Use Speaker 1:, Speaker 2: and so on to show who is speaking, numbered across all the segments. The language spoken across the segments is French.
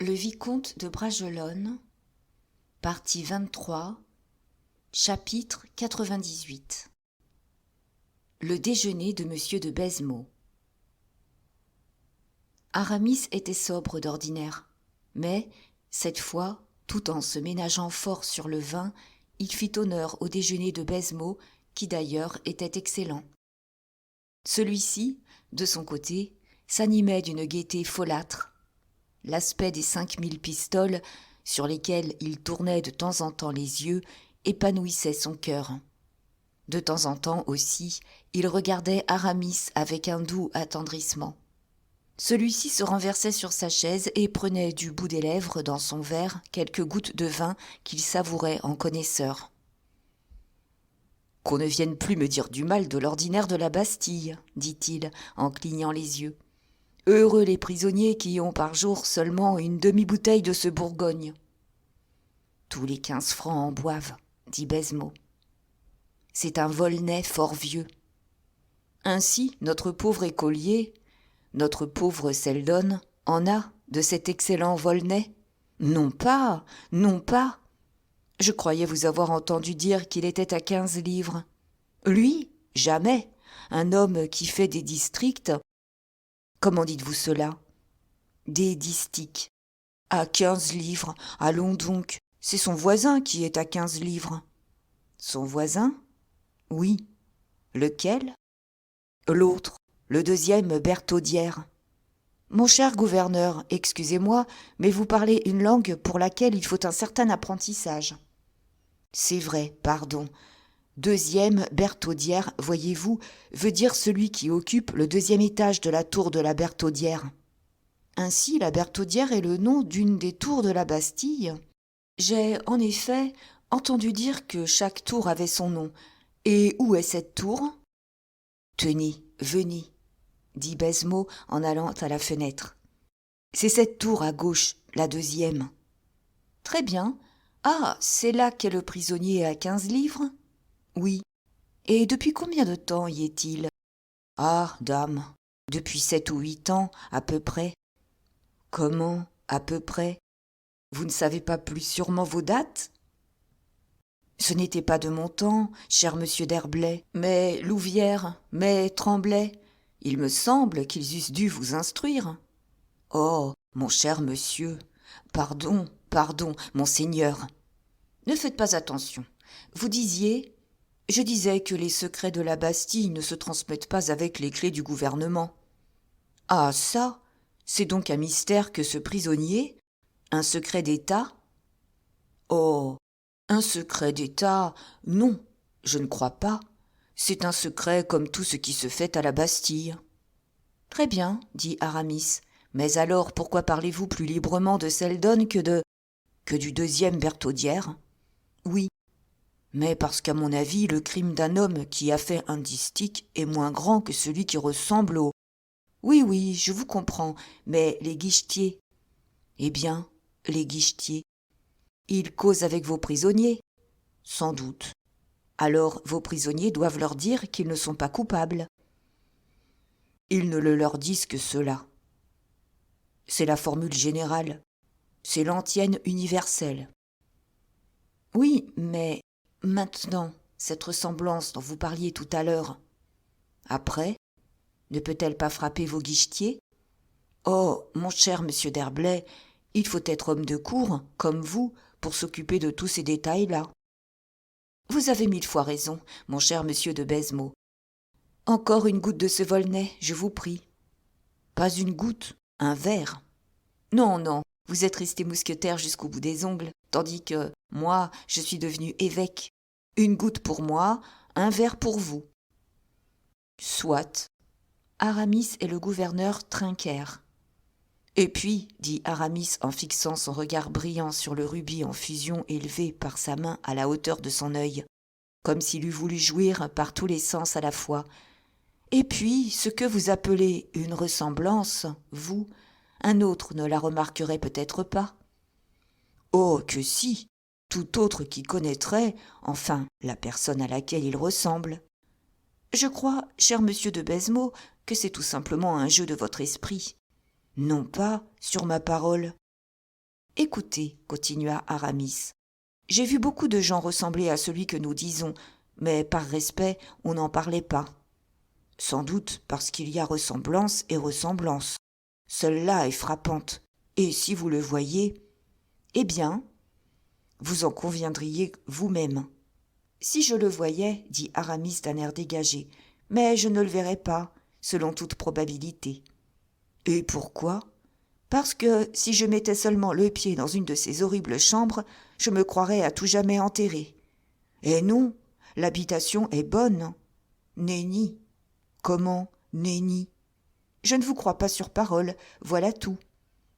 Speaker 1: Le vicomte de Bragelonne, partie 23, chapitre 98. Le déjeuner de monsieur de Baisemeaux. Aramis était sobre d'ordinaire, mais, cette fois, tout en se ménageant fort sur le vin, il fit honneur au déjeuner de Baisemeaux, qui d'ailleurs était excellent. Celui-ci, de son côté, s'animait d'une gaieté folâtre. L'aspect des 5000 pistoles, sur lesquelles il tournait de temps en temps les yeux, épanouissait son cœur. De temps en temps aussi, il regardait Aramis avec un doux attendrissement. Celui-ci se renversait sur sa chaise et prenait du bout des lèvres dans son verre quelques gouttes de vin qu'il savourait en connaisseur. « Qu'on ne vienne plus me dire du mal de l'ordinaire de la Bastille, dit-il en clignant les yeux. Heureux les prisonniers qui ont par jour seulement une demi-bouteille de ce Bourgogne. »« Tous les 15 francs en boivent, dit Baisemeaux. C'est un Volnay fort vieux. Ainsi, notre pauvre écolier, notre pauvre Seldon, en a de cet excellent Volnay. Non pas, non pas. Je croyais vous avoir entendu dire qu'il était à 15 livres. Lui, jamais. Un homme qui fait des districts. Comment dites-vous cela? Des distiques. À 15 livres. Allons donc. C'est son voisin qui est à 15 livres. Son voisin? Oui. Lequel? L'autre, le deuxième Berthaudière. Mon cher gouverneur, excusez-moi, mais vous parlez une langue pour laquelle il faut un certain apprentissage. C'est vrai, pardon. Deuxième Berthaudière, voyez-vous, veut dire celui qui occupe le deuxième étage de la tour de la Berthaudière. Ainsi, la Berthaudière est le nom d'une des tours de la Bastille. J'ai, en effet, entendu dire que chaque tour avait son nom. Et où est cette tour? Tenez, venez, dit Baisemeaux en allant à la fenêtre. C'est cette tour à gauche, la deuxième. Très bien. Ah, c'est là qu'est le prisonnier à 15 livres? Oui. Et depuis combien de temps y est-il? Ah, dame, depuis 7 ou 8 ans, à peu près. Comment, à peu près? Vous ne savez pas plus sûrement vos dates? Ce n'était pas de mon temps, cher monsieur d'Herblay, mais Louvière, mais Tremblay. Il me semble qu'ils eussent dû vous instruire. Oh, mon cher monsieur, pardon, monseigneur. Ne faites pas attention. Vous disiez... Je disais que les secrets de la Bastille ne se transmettent pas avec les clés du gouvernement. Ah ça, c'est donc un mystère que ce prisonnier, un secret d'État? Oh, un secret d'État, non, je ne crois pas. C'est un secret comme tout ce qui se fait à la Bastille. Très bien, dit Aramis, mais alors pourquoi parlez-vous plus librement de Seldon que du deuxième Berthaudière? Oui. Mais parce qu'à mon avis, le crime d'un homme qui a fait un distique est moins grand que celui qui ressemble au... Oui, je vous comprends, mais les guichetiers... Eh bien, les guichetiers... Ils causent avec vos prisonniers? Sans doute. Alors vos prisonniers doivent leur dire qu'ils ne sont pas coupables. Ils ne le leur disent que cela. C'est la formule générale. C'est l'antienne universelle. Oui, mais... Maintenant, cette ressemblance dont vous parliez tout à l'heure, après, ne peut-elle pas frapper vos guichetiers? Oh, mon cher monsieur d'Herblay, il faut être homme de cour, comme vous, pour s'occuper de tous ces détails-là. Vous avez 1000 fois raison, mon cher monsieur de Baisemeaux. Encore une goutte de ce Volnay, je vous prie. Pas une goutte, un verre. Non, vous êtes resté mousquetaire jusqu'au bout des ongles, tandis que, moi, je suis devenu évêque. Une goutte pour moi, un verre pour vous. Soit. Aramis et le gouverneur trinquèrent. Et puis, dit Aramis en fixant son regard brillant sur le rubis en fusion élevé par sa main à la hauteur de son œil, comme s'il eût voulu jouir par tous les sens à la fois. Et puis, ce que vous appelez une ressemblance, vous, un autre ne la remarquerait peut-être pas. Oh, que si! Tout autre qui connaîtrait, enfin, la personne à laquelle il ressemble. Je crois, cher monsieur de Baisemeaux, que c'est tout simplement un jeu de votre esprit. Non pas, sur ma parole. Écoutez, continua Aramis, j'ai vu beaucoup de gens ressembler à celui que nous disons, mais par respect, on n'en parlait pas. Sans doute parce qu'il y a ressemblance et ressemblance. Celle-là est frappante. Et si vous le voyez, eh bien, vous en conviendriez vous-même. Si je le voyais, dit Aramis d'un air dégagé, mais je ne le verrais pas, selon toute probabilité. Et pourquoi ? Parce que si je mettais seulement le pied dans une de ces horribles chambres, je me croirais à tout jamais enterré. Et non, l'habitation est bonne. Nenni. Comment, nenni ? Je ne vous crois pas sur parole, voilà tout.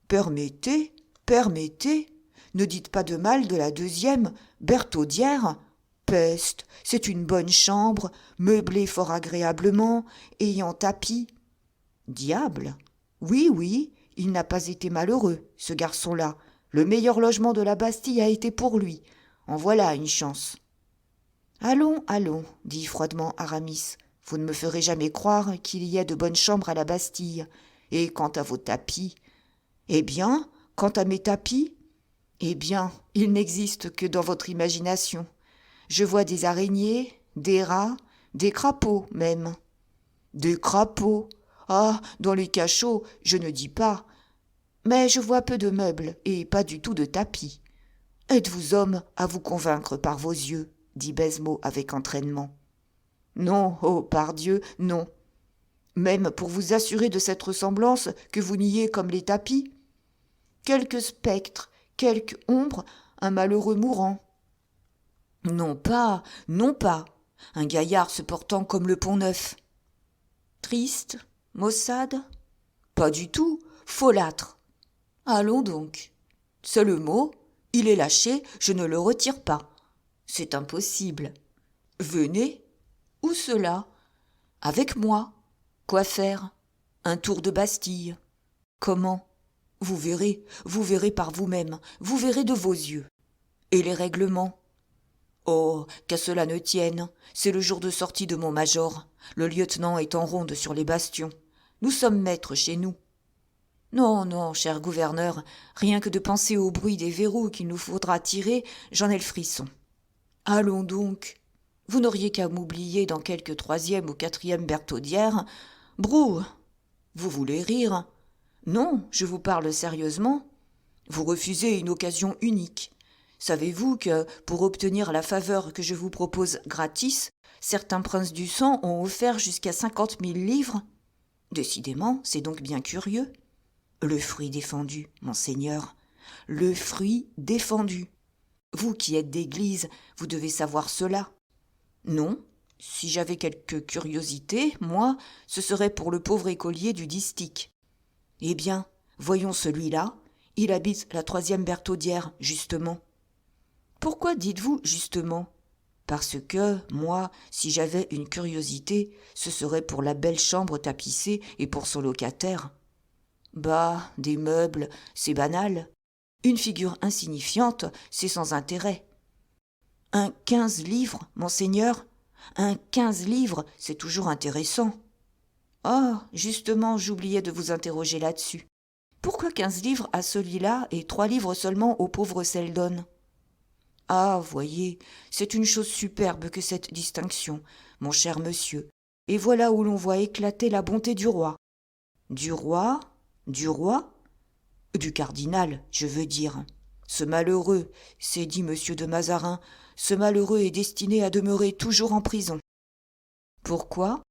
Speaker 1: Permettez, ne dites pas de mal de la deuxième, Bertaudière. Peste, c'est une bonne chambre, meublée fort agréablement, ayant tapis. Diable ! Oui, il n'a pas été malheureux, ce garçon-là. Le meilleur logement de la Bastille a été pour lui. En voilà une chance. Allons, dit froidement Aramis. Vous ne me ferez jamais croire qu'il y ait de bonnes chambres à la Bastille. Et quant à vos tapis, eh bien, quant à mes tapis, eh bien, ils n'existent que dans votre imagination. Je vois des araignées, des rats, des crapauds même. Des crapauds. Ah, dans les cachots, je ne dis pas. Mais je vois peu de meubles et pas du tout de tapis. Êtes-vous homme à vous convaincre par vos yeux, dit Baisemeaux avec entraînement. Non, oh, pardieu, non. Même pour vous assurer de cette ressemblance que vous niez comme les tapis. Quelque spectre, quelque ombre, un malheureux mourant. Non pas, un gaillard se portant comme le Pont-Neuf. Triste, maussade ? Pas du tout, folâtre. Allons donc. C'est le mot, il est lâché, je ne le retire pas. C'est impossible. Venez. Où cela ? Avec moi. Quoi faire ? Un tour de Bastille. Comment ? Vous verrez par vous-même, vous verrez de vos yeux. Et les règlements ? Oh, qu'à cela ne tienne, c'est le jour de sortie de mon major. Le lieutenant est en ronde sur les bastions. Nous sommes maîtres chez nous. Non, cher gouverneur, rien que de penser au bruit des verrous qu'il nous faudra tirer, j'en ai le frisson. Allons donc. Vous n'auriez qu'à m'oublier dans quelque 3e ou 4e Bertaudière. Brou, vous voulez rire ? Non, je vous parle sérieusement. Vous refusez une occasion unique. Savez-vous que, pour obtenir la faveur que je vous propose gratis, certains princes du sang ont offert jusqu'à 50 000 livres ? Décidément, c'est donc bien curieux. Le fruit défendu, monseigneur, le fruit défendu. Vous qui êtes d'église, vous devez savoir cela. Non, si j'avais quelque curiosité, moi, ce serait pour le pauvre écolier du distique. Eh bien, voyons celui-là, il habite la 3e Bertaudière, justement. Pourquoi dites-vous justement ? Parce que, moi, si j'avais une curiosité, ce serait pour la belle chambre tapissée et pour son locataire. Bah, des meubles, c'est banal. Une figure insignifiante, c'est sans intérêt. Un 15 livres, monseigneur, un 15 livres, c'est toujours intéressant. Ah, justement, j'oubliais de vous interroger là-dessus. Pourquoi 15 livres à celui-là et 3 livres seulement au pauvre Seldon ? Ah, voyez, c'est une chose superbe que cette distinction, mon cher monsieur, et voilà où l'on voit éclater la bonté du roi. Du roi ? Du roi ? Du cardinal, je veux dire. Ce malheureux, c'est dit monsieur de Mazarin, ce malheureux est destiné à demeurer toujours en prison. Pourquoi ?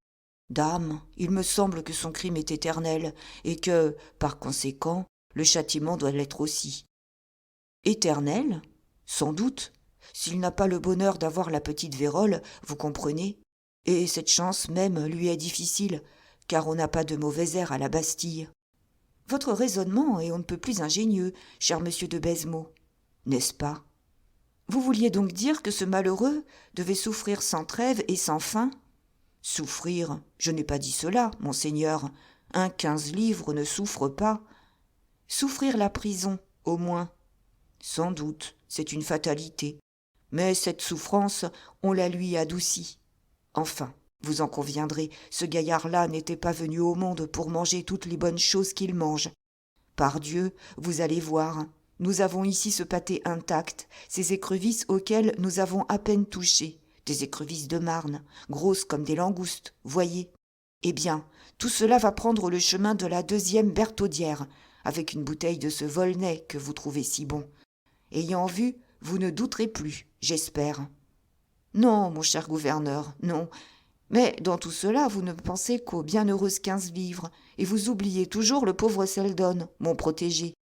Speaker 1: Dame, il me semble que son crime est éternel, et que, par conséquent, le châtiment doit l'être aussi. Éternel ? Sans doute, s'il n'a pas le bonheur d'avoir la petite vérole, vous comprenez, et cette chance même lui est difficile, car on n'a pas de mauvais air à la Bastille. Votre raisonnement est on ne peut plus ingénieux, cher monsieur de Baisemeaux, n'est-ce pas ? Vous vouliez donc dire que ce malheureux devait souffrir sans trêve et sans fin ? Souffrir, je n'ai pas dit cela, monseigneur. Un 15 livres ne souffre pas. Souffrir la prison, au moins. Sans doute, c'est une fatalité. Mais cette souffrance, on la lui adoucit. Enfin, vous en conviendrez, ce gaillard-là n'était pas venu au monde pour manger toutes les bonnes choses qu'il mange. Pardieu, vous allez voir, Nous avons ici ce pâté intact, ces écrevisses auxquelles nous avons à peine touché, des écrevisses de Marne, grosses comme des langoustes, voyez. Eh bien, tout cela va prendre le chemin de la 2e Bertaudière, avec une bouteille de ce Volnay que vous trouvez si bon. Ayant vu, vous ne douterez plus, j'espère. Non, mon cher gouverneur, non. Mais dans tout cela, vous ne pensez qu'aux bienheureuses 15 livres, et vous oubliez toujours le pauvre Seldon, mon protégé.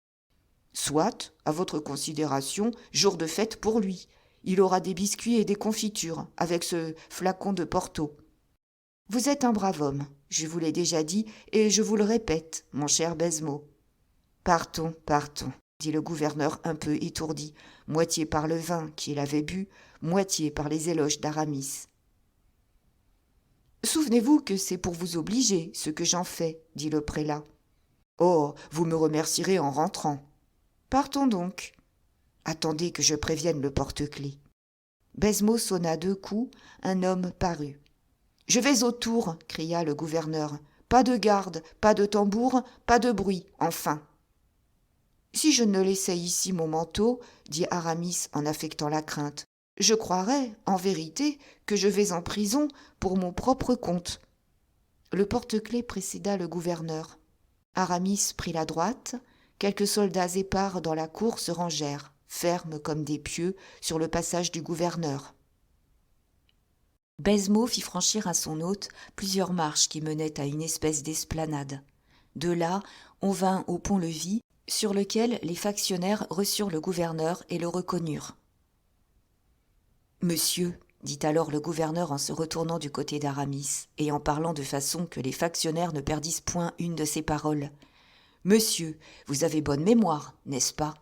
Speaker 1: Soit, à votre considération, jour de fête pour lui. Il aura des biscuits et des confitures, avec ce flacon de Porto. Vous êtes un brave homme, je vous l'ai déjà dit, et je vous le répète, mon cher Baisemeaux. Partons, partons, dit le gouverneur un peu étourdi, moitié par le vin qu'il avait bu, moitié par les éloges d'Aramis. Souvenez-vous que c'est pour vous obliger, ce que j'en fais, dit le prélat. Oh, vous me remercierez en rentrant. Partons donc. Attendez que je prévienne le porte-clés. Baisemeaux sonna 2 coups, un homme parut. Je vais au tour, cria le gouverneur. Pas de garde, pas de tambour, pas de bruit, enfin. Si je ne laissais ici mon manteau, dit Aramis en affectant la crainte, je croirais, en vérité, que je vais en prison pour mon propre compte. Le porte-clés précéda le gouverneur. Aramis prit la droite. Quelques soldats épars dans la cour se rangèrent, fermes comme des pieux, sur le passage du gouverneur. Baisemeaux fit franchir à son hôte plusieurs marches qui menaient à une espèce d'esplanade. De là, on vint au pont-levis, sur lequel les factionnaires reçurent le gouverneur et le reconnurent. « Monsieur, dit alors le gouverneur en se retournant du côté d'Aramis, et en parlant de façon que les factionnaires ne perdissent point une de ses paroles. Monsieur, vous avez bonne mémoire, n'est-ce pas ?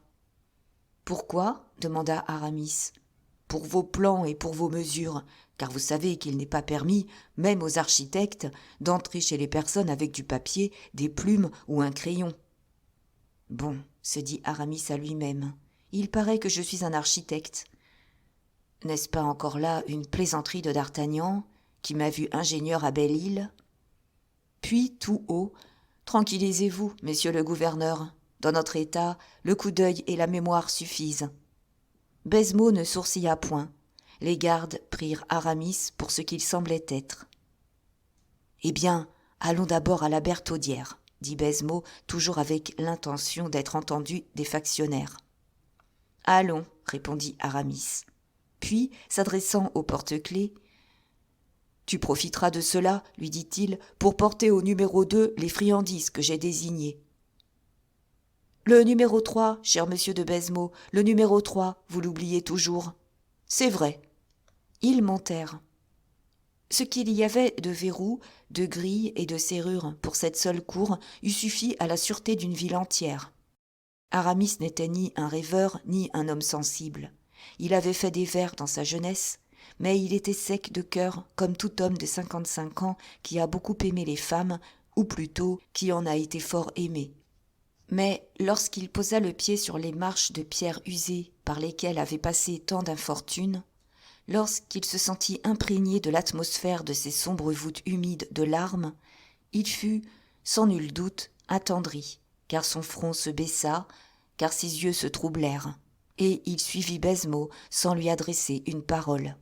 Speaker 1: Pourquoi ? Demanda Aramis. Pour vos plans et pour vos mesures, car vous savez qu'il n'est pas permis, même aux architectes, d'entrer chez les personnes avec du papier, des plumes ou un crayon. Bon, se dit Aramis à lui-même, il paraît que je suis un architecte. N'est-ce pas encore là une plaisanterie de d'Artagnan, qui m'a vu ingénieur à Belle-Île ? Puis, tout haut, tranquillisez-vous, monsieur le gouverneur. Dans notre état, le coup d'œil et la mémoire suffisent. Baisemeaux ne sourcilla point. Les gardes prirent Aramis pour ce qu'il semblait être. « Eh bien, allons d'abord à la Bertaudière, » dit Baisemeaux, toujours avec l'intention d'être entendu des factionnaires. « Allons, » répondit Aramis. Puis, s'adressant au porte-clés, « Tu profiteras de cela, lui dit-il, pour porter au numéro 2 les friandises que j'ai désignées. »« Le numéro 3, cher monsieur de Baisemeaux, le numéro 3, vous l'oubliez toujours. »« C'est vrai. » Ils montèrent. Ce qu'il y avait de verrous, de grilles et de serrures pour cette seule cour eût suffi à la sûreté d'une ville entière. Aramis n'était ni un rêveur ni un homme sensible. Il avait fait des vers dans sa jeunesse, mais il était sec de cœur comme tout homme de 55 ans qui a beaucoup aimé les femmes, ou plutôt qui en a été fort aimé. Mais lorsqu'il posa le pied sur les marches de pierre usées par lesquelles avait passé tant d'infortunes, lorsqu'il se sentit imprégné de l'atmosphère de ces sombres voûtes humides de larmes, il fut, sans nul doute, attendri, car son front se baissa, car ses yeux se troublèrent, et il suivit Baisemeaux sans lui adresser une parole.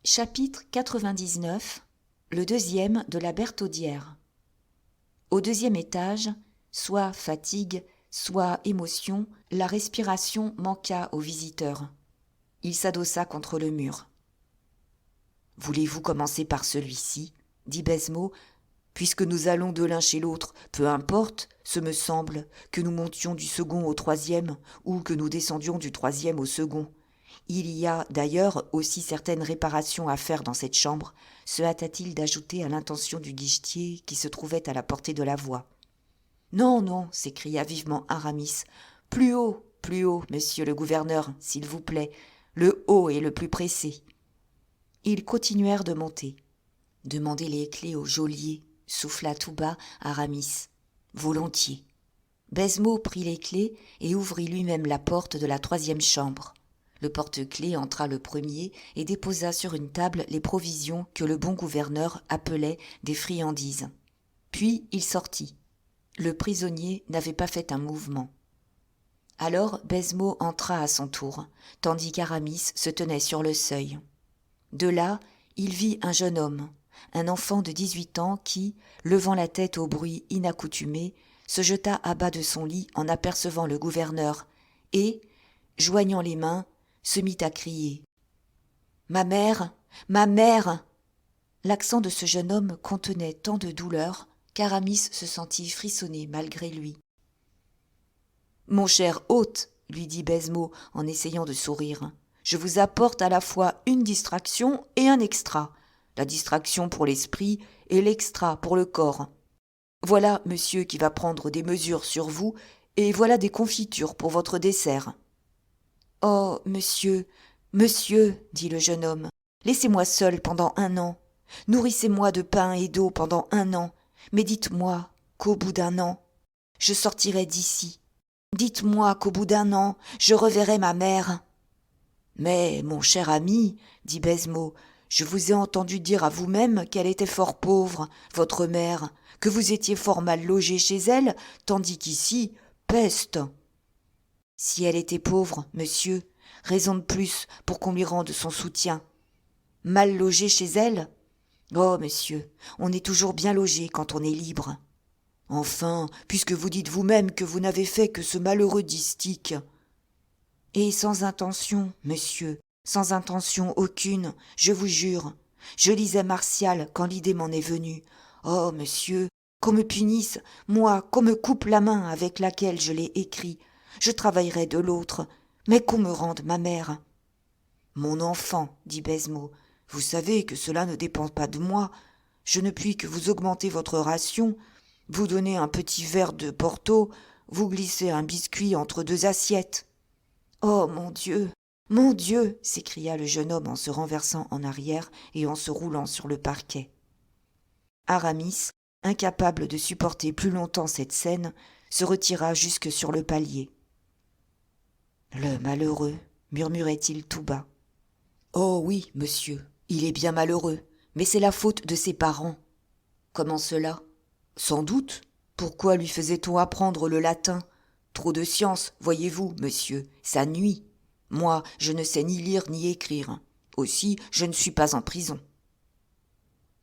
Speaker 1: Chapitre 99. Le 2e de la Bertaudière. Au 2e étage, soit fatigue, soit émotion, la respiration manqua au visiteur. Il s'adossa contre le mur. « Voulez-vous commencer par celui-ci » dit Baisemeaux. « Puisque nous allons de l'un chez l'autre, peu importe, ce me semble, que nous montions du second au 3e ou que nous descendions du 3e au second. Il y a d'ailleurs aussi certaines réparations à faire dans cette chambre, se hâta-t-il d'ajouter à l'intention du guichetier qui se trouvait à la portée de la voix. « Non, non, s'écria vivement Aramis. Plus haut, monsieur le gouverneur, s'il vous plaît. Le haut est le plus pressé. » Ils continuèrent de monter. « Demandez les clés au geôlier, » souffla tout bas Aramis. « Volontiers. » Baisemeaux prit les clés et ouvrit lui-même la porte de la 3e chambre. Le porte-clés entra le premier et déposa sur une table les provisions que le bon gouverneur appelait des friandises. Puis il sortit. Le prisonnier n'avait pas fait un mouvement. Alors Baisemeaux entra à son tour, tandis qu'Aramis se tenait sur le seuil. De là, il vit un jeune homme, un enfant de 18 ans qui, levant la tête au bruit inaccoutumé, se jeta à bas de son lit en apercevant le gouverneur et, joignant les mains, se mit à crier. « Ma mère! Ma mère !» L'accent de ce jeune homme contenait tant de douleur qu'Aramis se sentit frissonner malgré lui. « Mon cher hôte, lui dit Baisemeaux en essayant de sourire, je vous apporte à la fois une distraction et un extra, la distraction pour l'esprit et l'extra pour le corps. Voilà monsieur qui va prendre des mesures sur vous, et voilà des confitures pour votre dessert. »« Oh, monsieur, monsieur, dit le jeune homme, laissez-moi seul pendant 1 an. Nourrissez-moi de pain et d'eau pendant 1 an, mais dites-moi qu'au bout d'1 an, je sortirai d'ici. Dites-moi qu'au bout d'1 an, je reverrai ma mère. »« Mais, mon cher ami, dit Baisemeaux, je vous ai entendu dire à vous-même qu'elle était fort pauvre, votre mère, que vous étiez fort mal logé chez elle, tandis qu'ici, peste. »« Si elle était pauvre, monsieur, raison de plus pour qu'on lui rende son soutien. Mal logé chez elle ? Oh, monsieur, on est toujours bien logé quand on est libre. Enfin, puisque vous dites vous-même que vous n'avez fait que ce malheureux distique. Et sans intention, monsieur, sans intention aucune, je vous jure. Je lisais Martial quand l'idée m'en est venue. Oh, monsieur, qu'on me punisse, moi, qu'on me coupe la main avec laquelle je l'ai écrit. Je travaillerai de l'autre, mais qu'on me rende ma mère. »« Mon enfant, dit Baisemeaux, vous savez que cela ne dépend pas de moi. Je ne puis que vous augmenter votre ration, vous donner un petit verre de Porto, vous glisser un biscuit entre 2 assiettes. »« Oh, mon Dieu !» s'écria le jeune homme en se renversant en arrière et en se roulant sur le parquet. Aramis, incapable de supporter plus longtemps cette scène, se retira jusque sur le palier. « Le malheureux !» murmurait-il tout bas. « Oh oui, monsieur, il est bien malheureux, mais c'est la faute de ses parents. »« Comment cela ? » ?»« Sans doute. Pourquoi lui faisait-on apprendre le latin ? Trop de science, voyez-vous, monsieur, ça nuit. Moi, je ne sais ni lire ni écrire. Aussi, je ne suis pas en prison. »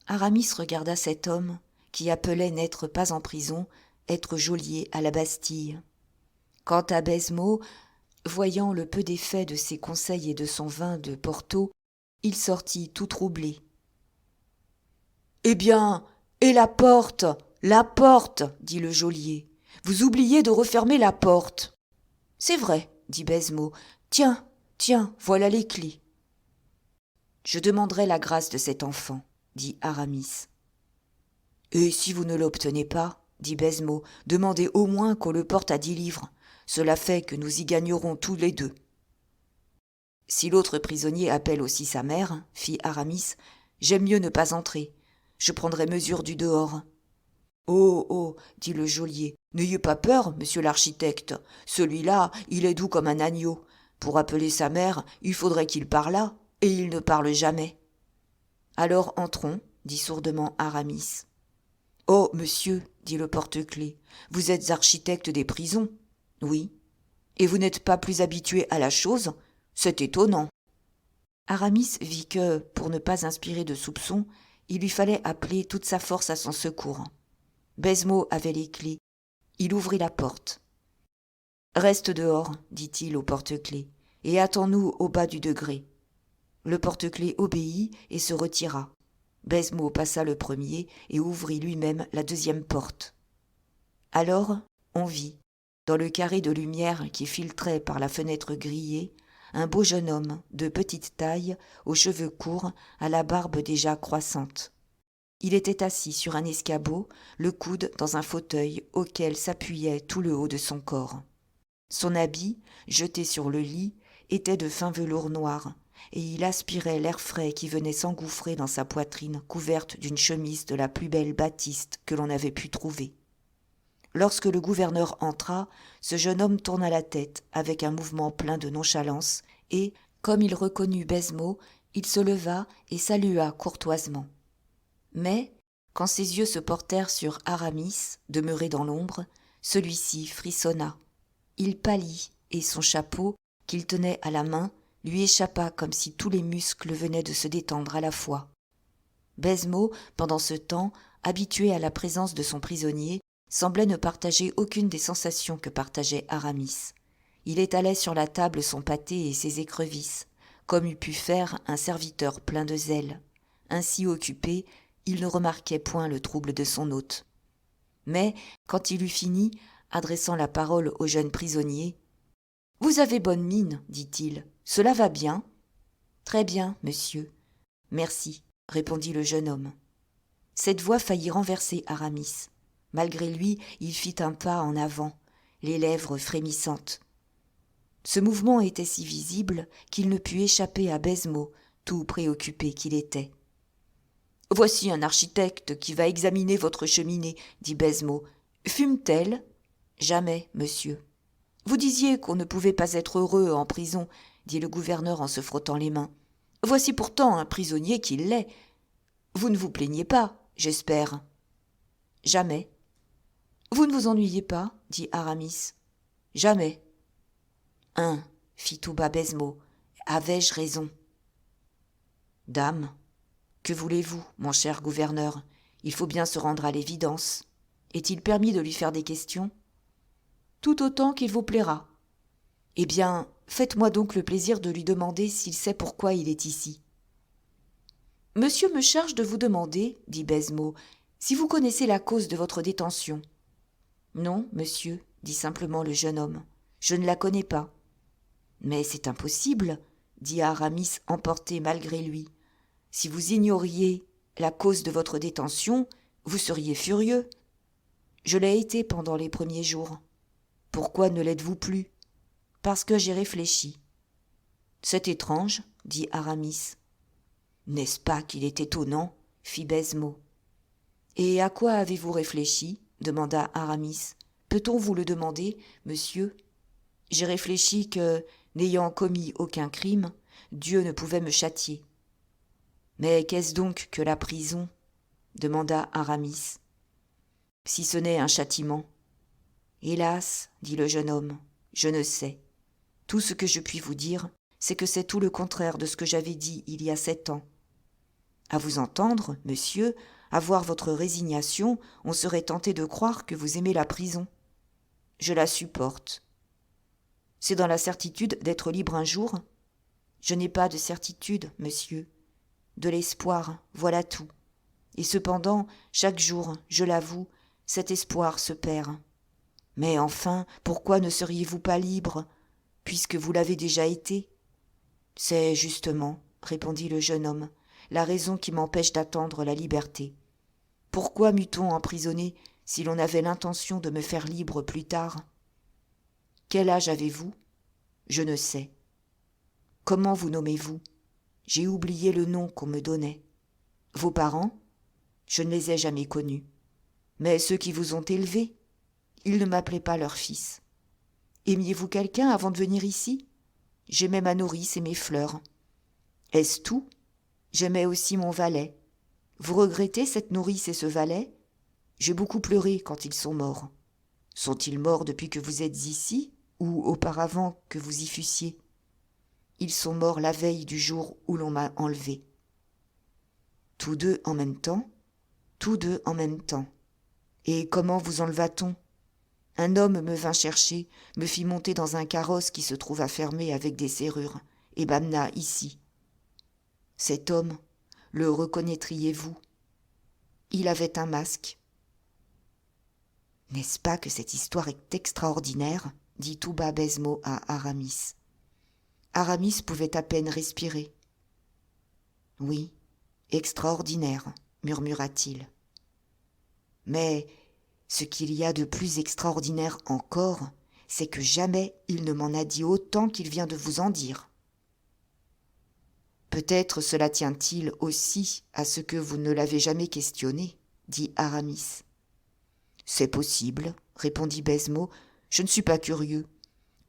Speaker 1: Aramis regarda cet homme qui appelait n'être pas en prison, être geôlier à la Bastille. Quant à Baisemeaux, voyant le peu d'effet de ses conseils et de son vin de Porto, il sortit tout troublé. « Eh bien, et la porte, dit le geôlier. « Vous oubliez de refermer la porte. »« C'est vrai, dit Baisemeaux. Tiens, voilà les clés. »« Je demanderai la grâce de cet enfant, dit Aramis. »« Et si vous ne l'obtenez pas, dit Baisemeaux, demandez au moins qu'on le porte à 10 livres. Cela fait que nous y gagnerons tous les 2. »« Si l'autre prisonnier appelle aussi sa mère, fit Aramis, j'aime mieux ne pas entrer. Je prendrai mesure du dehors. »« Oh, dit le geôlier, n'ayez pas peur, monsieur l'architecte. Celui-là, il est doux comme un agneau. Pour appeler sa mère, il faudrait qu'il parlât, et il ne parle jamais. »« Alors entrons, dit sourdement Aramis. »« Oh, monsieur, dit le porte-clés, vous êtes architecte des prisons. »« Oui. »« Et vous n'êtes pas plus habitué à la chose ? C'est étonnant. » Aramis vit que, pour ne pas inspirer de soupçons, il lui fallait appeler toute sa force à son secours. Baisemeaux avait les clés. Il ouvrit la porte. « Reste dehors, dit-il au porte-clés, et attends-nous au bas du degré. » Le porte-clés obéit et se retira. Baisemeaux passa le premier et ouvrit lui-même la 2e porte. Alors, on vit, dans le carré de lumière qui filtrait par la fenêtre grillée, un beau jeune homme de petite taille, aux cheveux courts, à la barbe déjà croissante. Il était assis sur un escabeau, le coude dans un fauteuil auquel s'appuyait tout le haut de son corps. Son habit, jeté sur le lit, était de fin velours noir, et il aspirait l'air frais qui venait s'engouffrer dans sa poitrine couverte d'une chemise de la plus belle batiste que l'on avait pu trouver. Lorsque le gouverneur entra, ce jeune homme tourna la tête avec un mouvement plein de nonchalance et, comme il reconnut Baisemeaux, il se leva et salua courtoisement. Mais, quand ses yeux se portèrent sur Aramis, demeuré dans l'ombre, celui-ci frissonna. Il pâlit et son chapeau, qu'il tenait à la main, lui échappa comme si tous les muscles venaient de se détendre à la fois. Baisemeaux, pendant ce temps, habitué à la présence de son prisonnier, semblait ne partager aucune des sensations que partageait Aramis. Il étalait sur la table son pâté et ses écrevisses, comme eût pu faire un serviteur plein de zèle. Ainsi occupé, il ne remarquait point le trouble de son hôte. Mais, quand il eut fini, adressant la parole au jeune prisonnier, « Vous avez bonne mine, dit-il, cela va bien ?»« Très bien, monsieur. »« Merci, » répondit le jeune homme. Cette voix faillit renverser Aramis. Malgré lui, il fit un pas en avant, les lèvres frémissantes. Ce mouvement était si visible qu'il ne put échapper à Baisemeaux, tout préoccupé qu'il était. « Voici un architecte qui va examiner votre cheminée, dit Baisemeaux. Fume-t-elle ? Jamais, monsieur. Vous disiez qu'on ne pouvait pas être heureux en prison, dit le gouverneur en se frottant les mains. Voici pourtant un prisonnier qui l'est. Vous ne vous plaignez pas, j'espère. Jamais. Vous ne vous ennuyez pas, dit Aramis. Jamais. Fit tout bas Baisemeaux. Avais-je raison? Dame, que voulez-vous, mon cher gouverneur? Il faut bien se rendre à l'évidence. Est-il permis de lui faire des questions? Tout autant qu'il vous plaira. Eh bien, faites-moi donc le plaisir de lui demander s'il sait pourquoi il est ici. Monsieur me charge de vous demander, dit Baisemeaux, si vous connaissez la cause de votre détention. Non, monsieur, dit simplement le jeune homme, je ne la connais pas. Mais c'est impossible, dit Aramis emporté malgré lui. Si vous ignoriez la cause de votre détention, vous seriez furieux. Je l'ai été pendant les premiers jours. Pourquoi ne l'êtes-vous plus? Parce que j'ai réfléchi. C'est étrange, dit Aramis. N'est-ce pas qu'il est étonnant? Fit Baisemeaux. Et à quoi avez-vous réfléchi? Demanda Aramis. Peut-on vous le demander, monsieur? J'ai réfléchi que, n'ayant commis aucun crime, Dieu ne pouvait me châtier. Mais qu'est-ce donc que la prison? Demanda Aramis. Si ce n'est un châtiment. Hélas, dit le jeune homme, je ne sais. Tout ce que je puis vous dire, c'est que c'est tout le contraire de ce que j'avais dit il y a 7 ans. À vous entendre, monsieur, à voir votre résignation, on serait tenté de croire que vous aimez la prison. Je la supporte. C'est dans la certitude d'être libre un jour? Je n'ai pas de certitude, monsieur. De l'espoir, voilà tout. Et cependant, chaque jour, je l'avoue, cet espoir se perd. Mais enfin, pourquoi ne seriez-vous pas libre, puisque vous l'avez déjà été? C'est justement, répondit le jeune homme, la raison qui m'empêche d'attendre la liberté. Pourquoi m'eût-on emprisonné si l'on avait l'intention de me faire libre plus tard? Quel âge avez-vous? Je ne sais. Comment vous nommez-vous? J'ai oublié le nom qu'on me donnait. Vos parents? Je ne les ai jamais connus. Mais ceux qui vous ont élevé? Ils ne m'appelaient pas leur fils. Aimiez-vous quelqu'un avant de venir ici? J'aimais ma nourrice et mes fleurs. Est-ce tout? J'aimais aussi mon valet. Vous regrettez cette nourrice et ce valet? J'ai beaucoup pleuré quand ils sont morts. Sont-ils morts depuis que vous êtes ici, ou auparavant que vous y fussiez? Ils sont morts la veille du jour où l'on m'a enlevé. Tous deux en même temps? Tous deux en même temps. Et comment vous enleva-t-on? Un homme me vint chercher, me fit monter dans un carrosse qui se trouva fermé avec des serrures, et m'amena ici. Cet homme, le reconnaîtriez-vous? Il avait un masque. N'est-ce pas que cette histoire est extraordinaire? Dit tout bas Baisemeaux à Aramis. Aramis pouvait à peine respirer. Oui, extraordinaire, murmura-t-il. Mais ce qu'il y a de plus extraordinaire encore, c'est que jamais il ne m'en a dit autant qu'il vient de vous en dire. Peut-être cela tient-il aussi à ce que vous ne l'avez jamais questionné, dit Aramis. C'est possible, répondit Baisemeaux, je ne suis pas curieux.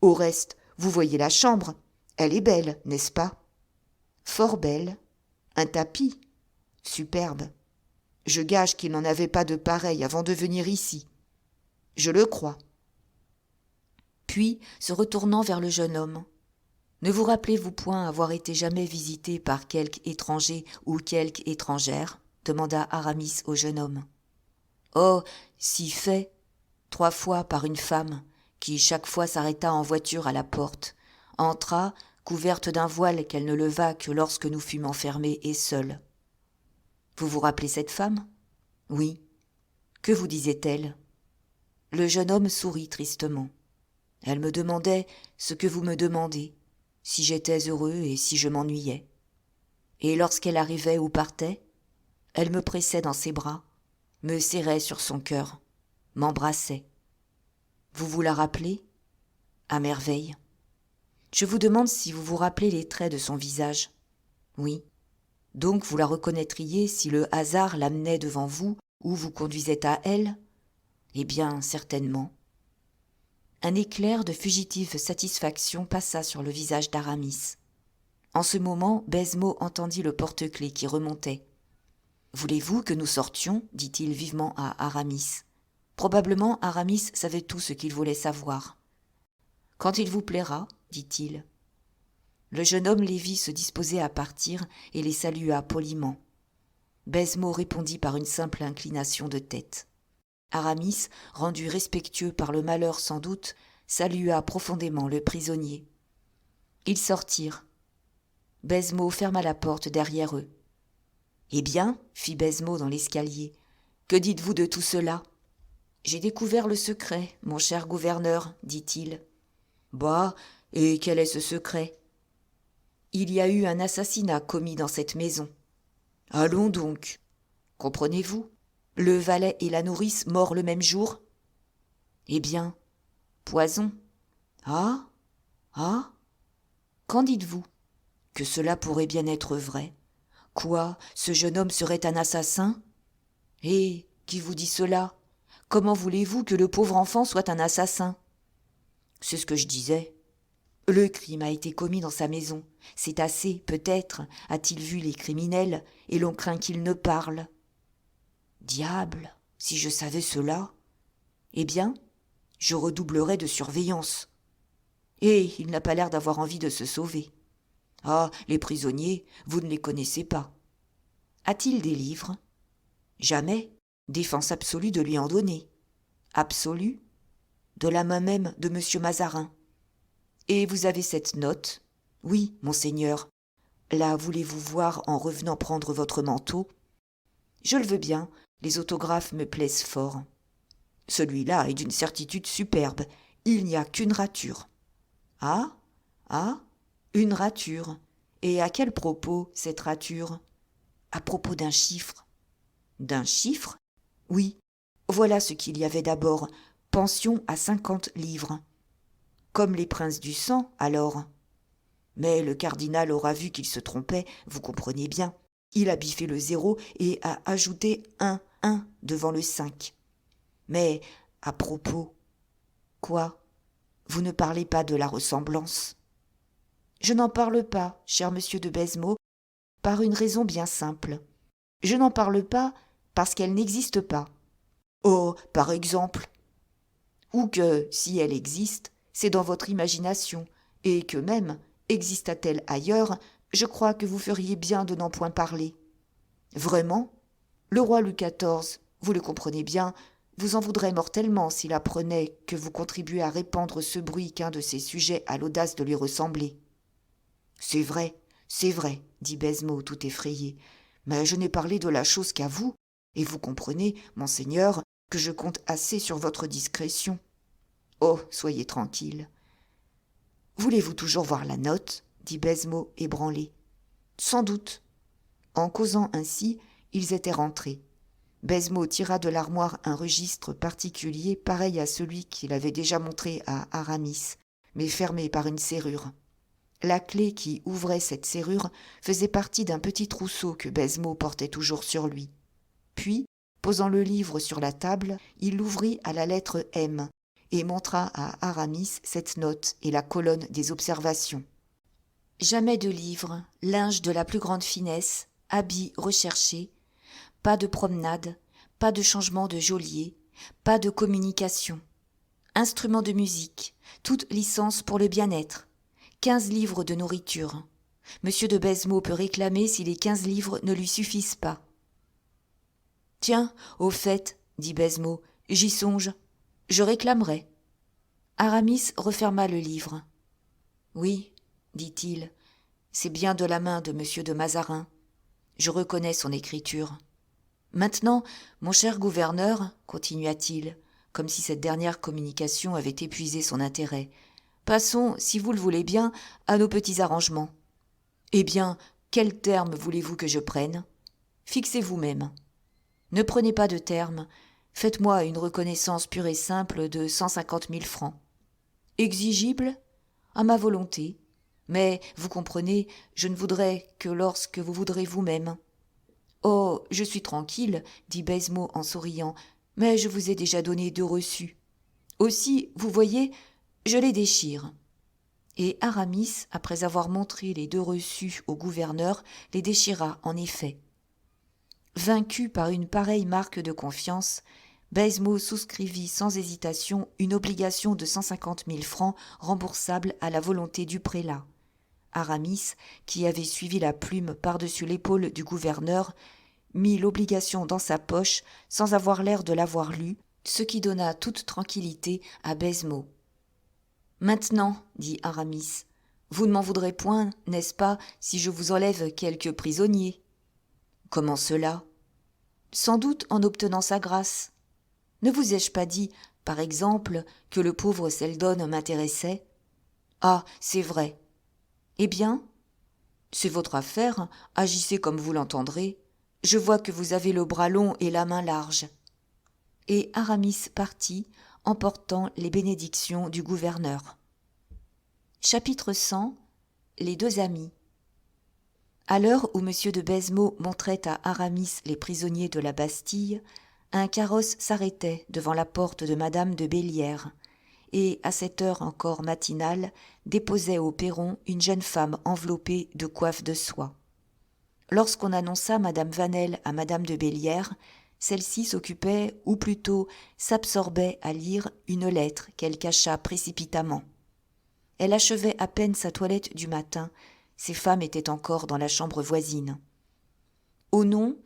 Speaker 1: Au reste, vous voyez la chambre, elle est belle, n'est-ce pas? Fort belle. Un tapis. Superbe. Je gage qu'il n'en avait pas de pareil avant de venir ici. Je le crois. Puis, se retournant vers le jeune homme, « Ne vous rappelez-vous point avoir été jamais visité par quelque étranger ou quelque étrangère ?» demanda Aramis au jeune homme. « Oh, si fait, 3 fois par une femme, qui chaque fois s'arrêta en voiture à la porte, entra, couverte d'un voile qu'elle ne leva que lorsque nous fûmes enfermés et seuls. » « Vous vous rappelez cette femme ? » ?»« Oui. » « Que vous disait-elle ? » Le jeune homme sourit tristement. « Elle me demandait ce que vous me demandez, si j'étais heureux et si je m'ennuyais. Et lorsqu'elle arrivait ou partait, elle me pressait dans ses bras, me serrait sur son cœur, m'embrassait. Vous vous la rappelez ? À merveille. Je vous demande si vous vous rappelez les traits de son visage. Oui. Donc vous la reconnaîtriez si le hasard l'amenait devant vous ou vous conduisait à elle ? Eh bien, certainement. Un éclair de fugitive satisfaction passa sur le visage d'Aramis. En ce moment, Baisemeaux entendit le porte-clés qui remontait. « Voulez-vous que nous sortions ?» dit-il vivement à Aramis. Probablement, Aramis savait tout ce qu'il voulait savoir. « Quand il vous plaira, » dit-il. Le jeune homme les vit se disposer à partir et les salua poliment. Baisemeaux répondit par une simple inclination de tête. Aramis, rendu respectueux par le malheur sans doute, salua profondément le prisonnier. Ils sortirent. Baisemeaux ferma la porte derrière eux. « Eh bien, fit Baisemeaux dans l'escalier, que dites-vous de tout cela ? » « J'ai découvert le secret, mon cher gouverneur, dit-il. »« Bah, et quel est ce secret ? » ?»« Il y a eu un assassinat commis dans cette maison. »« Allons donc. Comprenez-vous ? Le valet et la nourrice morts le même jour ? » ?»« Eh bien, poison. »« Ah ? Ah ? Qu'en dites-vous ? » ?»« Que cela pourrait bien être vrai. Quoi, ce jeune homme serait un assassin ? » ?»« Eh, qui vous dit cela ? Comment voulez-vous que le pauvre enfant soit un assassin ? » ?»« C'est ce que je disais. Le crime a été commis dans sa maison. C'est assez, peut-être, a-t-il vu les criminels, et l'on craint qu'ils ne parlent. » »« Diable, si je savais cela ! Eh bien, je redoublerais de surveillance. Et il n'a pas l'air d'avoir envie de se sauver. Ah, les prisonniers, vous ne les connaissez pas. A-t-il des livres ? Jamais. Défense absolue de lui en donner. Absolue ? De la main même de M. Mazarin. Et vous avez cette note ? Oui, monseigneur. La voulez-vous voir en revenant prendre votre manteau ? Je le veux bien, les autographes me plaisent fort. Celui-là est d'une certitude superbe, il n'y a qu'une rature. Ah ? Ah ? Une rature. Et à quel propos, cette rature ? À propos d'un chiffre. D'un chiffre ? Oui. Voilà ce qu'il y avait d'abord. Pension à 50 livres. Comme les princes du sang, alors. Mais le cardinal aura vu qu'il se trompait, vous comprenez bien. Il a biffé le 0 et a ajouté un devant le 5. Mais, à propos, quoi ? Vous ne parlez pas de la ressemblance ? Je n'en parle pas, cher monsieur de Baisemeaux, par une raison bien simple. Je n'en parle pas parce qu'elle n'existe pas. Oh, par exemple. Ou que, si elle existe, c'est dans votre imagination, et que même, exista-t-elle ailleurs, je crois que vous feriez bien de n'en point parler. Vraiment ? Le roi Louis XIV, vous le comprenez bien, vous en voudrait mortellement s'il apprenait que vous contribuez à répandre ce bruit qu'un de ses sujets a l'audace de lui ressembler. C'est vrai, dit Baisemeaux tout effrayé, mais je n'ai parlé de la chose qu'à vous, et vous comprenez, monseigneur, que je compte assez sur votre discrétion. Oh, soyez tranquille. Voulez-vous toujours voir la note ? Dit Baisemeaux ébranlé. Sans doute. En causant ainsi, ils étaient rentrés. Baisemeaux tira de l'armoire un registre particulier pareil à celui qu'il avait déjà montré à Aramis, mais fermé par une serrure. La clé qui ouvrait cette serrure faisait partie d'un petit trousseau que Baisemeaux portait toujours sur lui. Puis, posant le livre sur la table, il l'ouvrit à la lettre M et montra à Aramis cette note et la colonne des observations. Jamais de livre, linge de la plus grande finesse, habits recherchés, pas de promenade, pas de changement de geôlier, pas de communication. instruments de musique, toute licence pour le bien-être, 15 livres de nourriture. Monsieur de Besmont peut réclamer si les 15 livres ne lui suffisent pas. Tiens, au fait, dit Besmont, j'y songe. Je réclamerai. Aramis referma le livre. Oui, dit-il, c'est bien de la main de monsieur de Mazarin. Je reconnais son écriture. Maintenant, mon cher gouverneur, continua-t-il, comme si cette dernière communication avait épuisé son intérêt, passons, si vous le voulez bien, à nos petits arrangements. Eh bien, quel terme voulez-vous que je prenne ? Fixez vous-même. Ne prenez pas de terme, faites-moi une reconnaissance pure et simple de 150 000 francs. Exigible ? À ma volonté. Mais, vous comprenez, je ne voudrais que lorsque vous voudrez vous-même. Oh, je suis tranquille, dit Besmont en souriant, mais je vous ai déjà donné 2 reçus. Aussi, vous voyez, je les déchire. Et Aramis, après avoir montré les 2 reçus au gouverneur, les déchira en effet. Vaincu par une pareille marque de confiance, Besmont souscrivit sans hésitation une obligation de 150 000 francs remboursable à la volonté du prélat. Aramis, qui avait suivi la plume par-dessus l'épaule du gouverneur, mit l'obligation dans sa poche sans avoir l'air de l'avoir lue, ce qui donna toute tranquillité à Besmont. « Maintenant, dit Aramis, vous ne m'en voudrez point, n'est-ce pas, si je vous enlève quelques prisonniers ? » « Comment cela ? » ?»« Sans doute en obtenant sa grâce. Ne vous ai-je pas dit, par exemple, que le pauvre Seldon m'intéressait ? Ah, c'est vrai. Eh bien ? C'est votre affaire, agissez comme vous l'entendrez. Je vois que vous avez le bras long et la main large. Et Aramis partit, emportant les bénédictions du gouverneur. Chapitre 100. Les 2 amis. À l'heure où M. de Besmont montrait à Aramis les prisonniers de la Bastille, un carrosse s'arrêtait devant la porte de Madame de Bellière, et, à cette heure encore matinale, déposait au perron une jeune femme enveloppée de coiffes de soie. Lorsqu'on annonça Madame Vanel à Madame de Bellière, celle-ci s'occupait, ou plutôt s'absorbait à lire une lettre qu'elle cacha précipitamment. Elle achevait à peine sa toilette du matin, ses femmes étaient encore dans la chambre voisine. Au nom,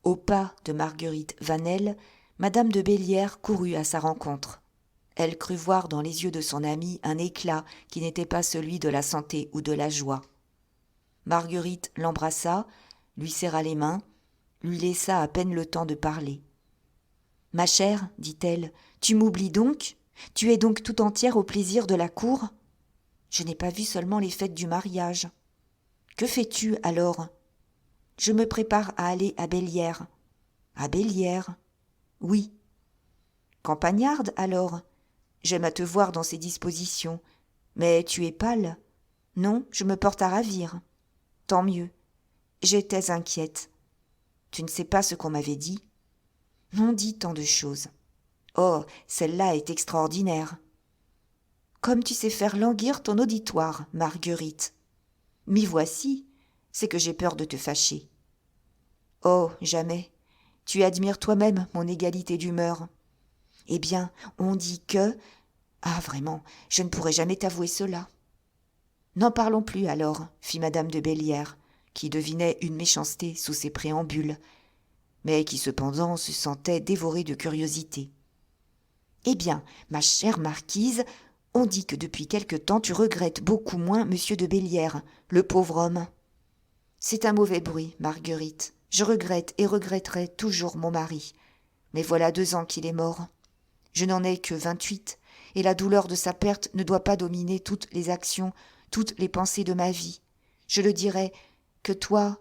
Speaker 1: au pas de Marguerite Vanel, Madame de Bellière courut à sa rencontre. Elle crut voir dans les yeux de son amie un éclat qui n'était pas celui de la santé ou de la joie. Marguerite l'embrassa, lui serra les mains, lui laissa à peine le temps de parler. « Ma chère, dit-elle, tu m'oublies donc ? Tu es donc tout entière au plaisir de la cour ? Je n'ai pas vu seulement les fêtes du mariage. Que fais-tu alors ? Je me prépare à aller à Bellière. À Bellière ? Oui. Campagnarde alors ? J'aime à te voir dans ces dispositions. Mais tu es pâle ? Non, je me porte à ravir. Tant mieux. J'étais inquiète. Tu ne sais pas ce qu'on m'avait dit ? On dit tant de choses. Oh, celle-là est extraordinaire. Comme tu sais faire languir ton auditoire, Marguerite. M'y voici, c'est que j'ai peur de te fâcher. Oh, jamais. Tu admires toi-même mon égalité d'humeur. Eh bien, on dit que... Ah, vraiment, je ne pourrai jamais t'avouer cela. N'en parlons plus alors, fit Madame de Bellière, qui devinait une méchanceté sous ses préambules, mais qui cependant se sentait dévorée de curiosité. Eh bien, ma chère marquise, on dit que depuis quelque temps tu regrettes beaucoup moins monsieur de Bellière, le pauvre homme. C'est un mauvais bruit, Marguerite. Je regrette et regretterai toujours mon mari. Mais voilà 2 ans qu'il est mort. Je n'en ai que 28, et la douleur de sa perte ne doit pas dominer toutes les actions, toutes les pensées de ma vie. Je le dirai que toi,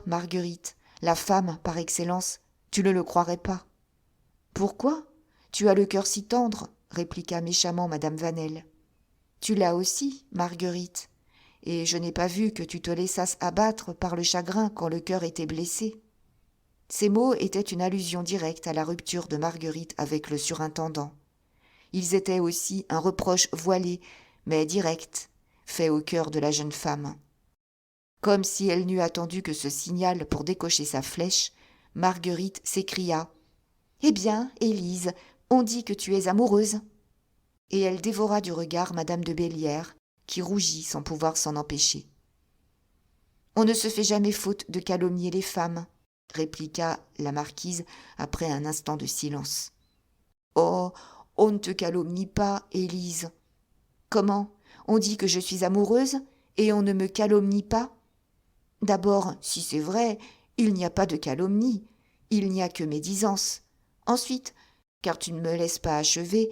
Speaker 1: Marguerite, la femme par excellence, tu ne le croirais pas. Pourquoi ? Tu as le cœur si tendre, répliqua méchamment Madame Vanel. Tu l'as aussi, Marguerite, et je n'ai pas vu que tu te laissasses abattre par le chagrin quand le cœur était blessé. Ces mots étaient une allusion directe à la rupture de Marguerite avec le surintendant. Ils étaient aussi un reproche voilé, mais direct, fait au cœur de la jeune femme. Comme si elle n'eût attendu que ce signal pour décocher sa flèche, Marguerite s'écria « Eh bien, Élise, on dit que tu es amoureuse. » et elle dévora du regard madame de Bellière, qui rougit sans pouvoir s'en empêcher. « On ne se fait jamais faute de calomnier les femmes, » répliqua la marquise après un instant de silence. « Oh, on ne te calomnie pas, Élise. Comment ? On dit que je suis amoureuse et on ne me calomnie pas ? D'abord, si c'est vrai, il n'y a pas de calomnie, il n'y a que médisance. Ensuite, car tu ne me laisses pas achever,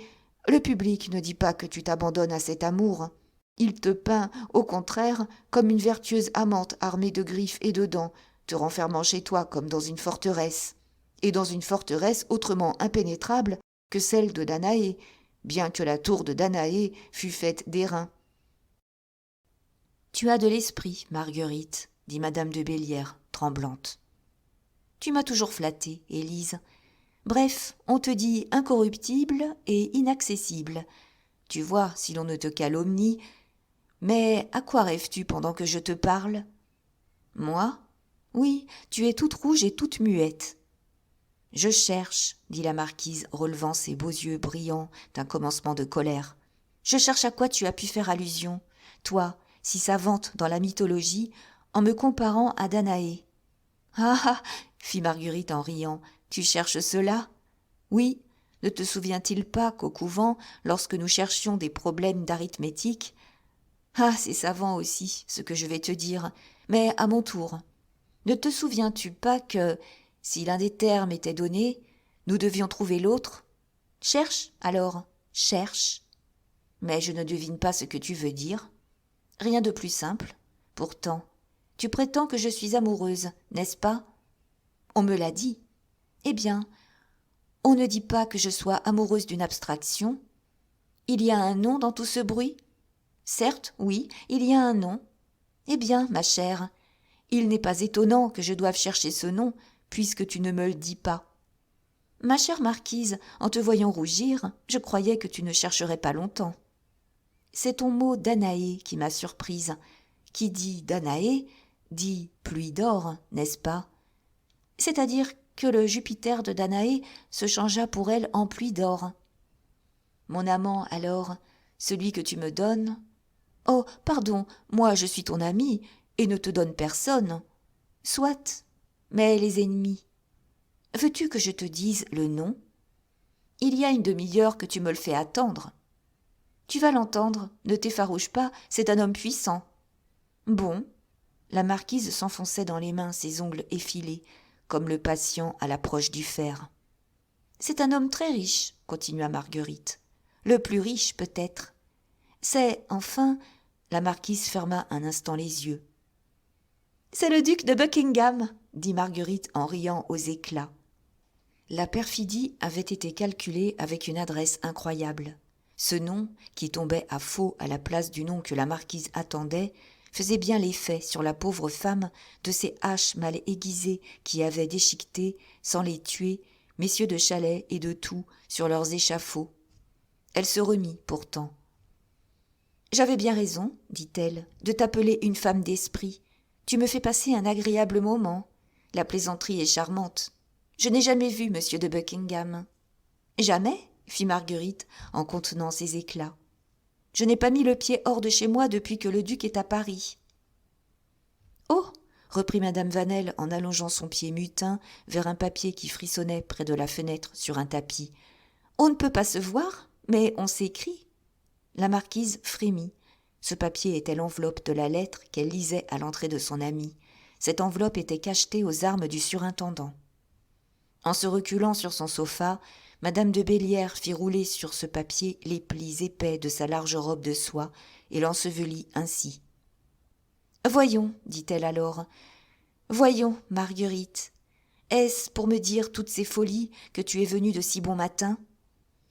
Speaker 1: le public ne dit pas que tu t'abandonnes à cet amour. Il te peint, au contraire, comme une vertueuse amante armée de griffes et de dents, te renfermant chez toi comme dans une forteresse, et dans une forteresse autrement impénétrable que celle de Danaé, bien que la tour de Danaé fût faite d'airain. « Tu as de l'esprit, Marguerite, » dit madame de Bellière, tremblante. « Tu m'as toujours flattée, Élise. Bref, on te dit incorruptible et inaccessible. Tu vois, si l'on ne te calomnie. Mais à quoi rêves-tu pendant que je te parle ? Moi ? Oui, tu es toute rouge et toute muette. Je cherche, dit la marquise, relevant ses beaux yeux brillants d'un commencement de colère. Je cherche à quoi tu as pu faire allusion, toi, si savante dans la mythologie, en me comparant à Danaé. Ah ah, fit Marguerite en riant, tu cherches cela ? Oui, ne te souvient-il pas qu'au couvent, lorsque nous cherchions des problèmes d'arithmétique, ah, c'est savant aussi, ce que je vais te dire, mais à mon tour. Ne te souviens-tu pas que, si l'un des termes était donné, nous devions trouver l'autre ? Cherche, alors, cherche. Mais je ne devine pas ce que tu veux dire. Rien de plus simple. Pourtant, tu prétends que je suis amoureuse, n'est-ce pas ? On me l'a dit. Eh bien, on ne dit pas que je sois amoureuse d'une abstraction. Il y a un nom dans tout ce bruit ? Certes, oui, il y a un nom. Eh bien, ma chère, il n'est pas étonnant que je doive chercher ce nom, puisque tu ne me le dis pas. Ma chère marquise, en te voyant rougir, je croyais que tu ne chercherais pas longtemps. C'est ton mot Danaé qui m'a surprise. Qui dit Danaé, dit pluie d'or, n'est-ce pas ? C'est-à-dire que le Jupiter de Danaé se changea pour elle en pluie d'or. Mon amant, alors, celui que tu me donnes. Oh, pardon, moi je suis ton ami, et ne te donne personne. Soit, mais les ennemis. Veux-tu que je te dise le nom ? Il y a une demi-heure que tu me le fais attendre. Tu vas l'entendre, ne t'effarouche pas, c'est un homme puissant. Bon. La marquise s'enfonçait dans les mains ses ongles effilés, comme le patient à l'approche du fer. C'est un homme très riche, continua Marguerite. Le plus riche, peut-être. C'est, enfin, la marquise ferma un instant les yeux. C'est le duc de Buckingham, dit Marguerite en riant aux éclats. La perfidie avait été calculée avec une adresse incroyable. Ce nom, qui tombait à faux à la place du nom que la marquise attendait, faisait bien l'effet sur la pauvre femme de ces haches mal aiguisées qui avaient déchiqueté, sans les tuer, messieurs de Chalais et de Tout sur leurs échafauds. Elle se remit pourtant. « J'avais bien raison, dit-elle, de t'appeler une femme d'esprit. Tu me fais passer un agréable moment. La plaisanterie est charmante. Je n'ai jamais vu monsieur de Buckingham. »« Jamais ?» fit Marguerite en contenant ses éclats. « Je n'ai pas mis le pied hors de chez moi depuis que le duc est à Paris. »« Oh !» reprit madame Vanel en allongeant son pied mutin vers un papier qui frissonnait près de la fenêtre sur un tapis. « On ne peut pas se voir, mais on s'écrit. » La marquise frémit. Ce papier était l'enveloppe de la lettre qu'elle lisait à l'entrée de son amie. Cette enveloppe était cachetée aux armes du surintendant. En se reculant sur son sofa, madame de Bellière fit rouler sur ce papier les plis épais de sa large robe de soie et l'ensevelit ainsi. « Voyons, dit-elle alors, voyons, Marguerite, est-ce pour me dire toutes ces folies que tu es venue de si bon matin ?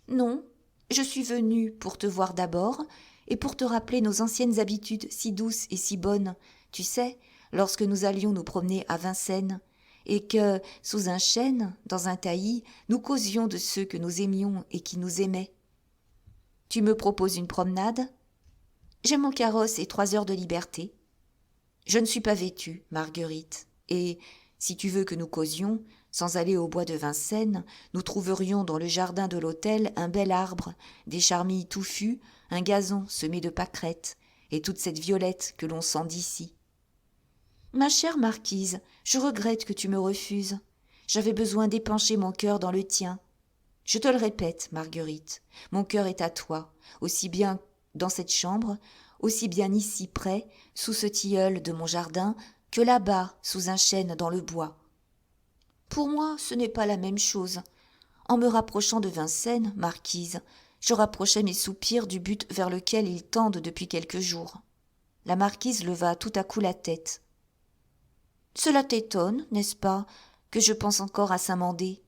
Speaker 1: Non, je suis venue pour te voir d'abord et pour te rappeler nos anciennes habitudes si douces et si bonnes, tu sais, lorsque nous allions nous promener à Vincennes, et que, sous un chêne, dans un taillis, nous causions de ceux que nous aimions et qui nous aimaient. Tu me proposes une promenade ? J'ai mon carrosse et 3 heures de liberté. Je ne suis pas vêtue, Marguerite, et, si tu veux que nous causions, Sans aller au bois de Vincennes, nous trouverions dans le jardin de l'hôtel un bel arbre, des charmilles touffues, un gazon semé de pâquerettes, et toute cette violette que l'on sent d'ici. Ma chère marquise, je regrette que tu me refuses. J'avais besoin d'épancher mon cœur dans le tien. Je te le répète, Marguerite, mon cœur est à toi, aussi bien dans cette chambre, aussi bien ici près, sous ce tilleul de mon jardin, que là-bas, sous un chêne dans le bois. Pour moi, ce n'est pas la même chose. En me rapprochant de Vincennes, marquise, je rapprochais mes soupirs du but vers lequel ils tendent depuis quelques jours. La marquise leva tout à coup la tête. Cela t'étonne, n'est-ce pas, que je pense encore à Saint-Mandé ?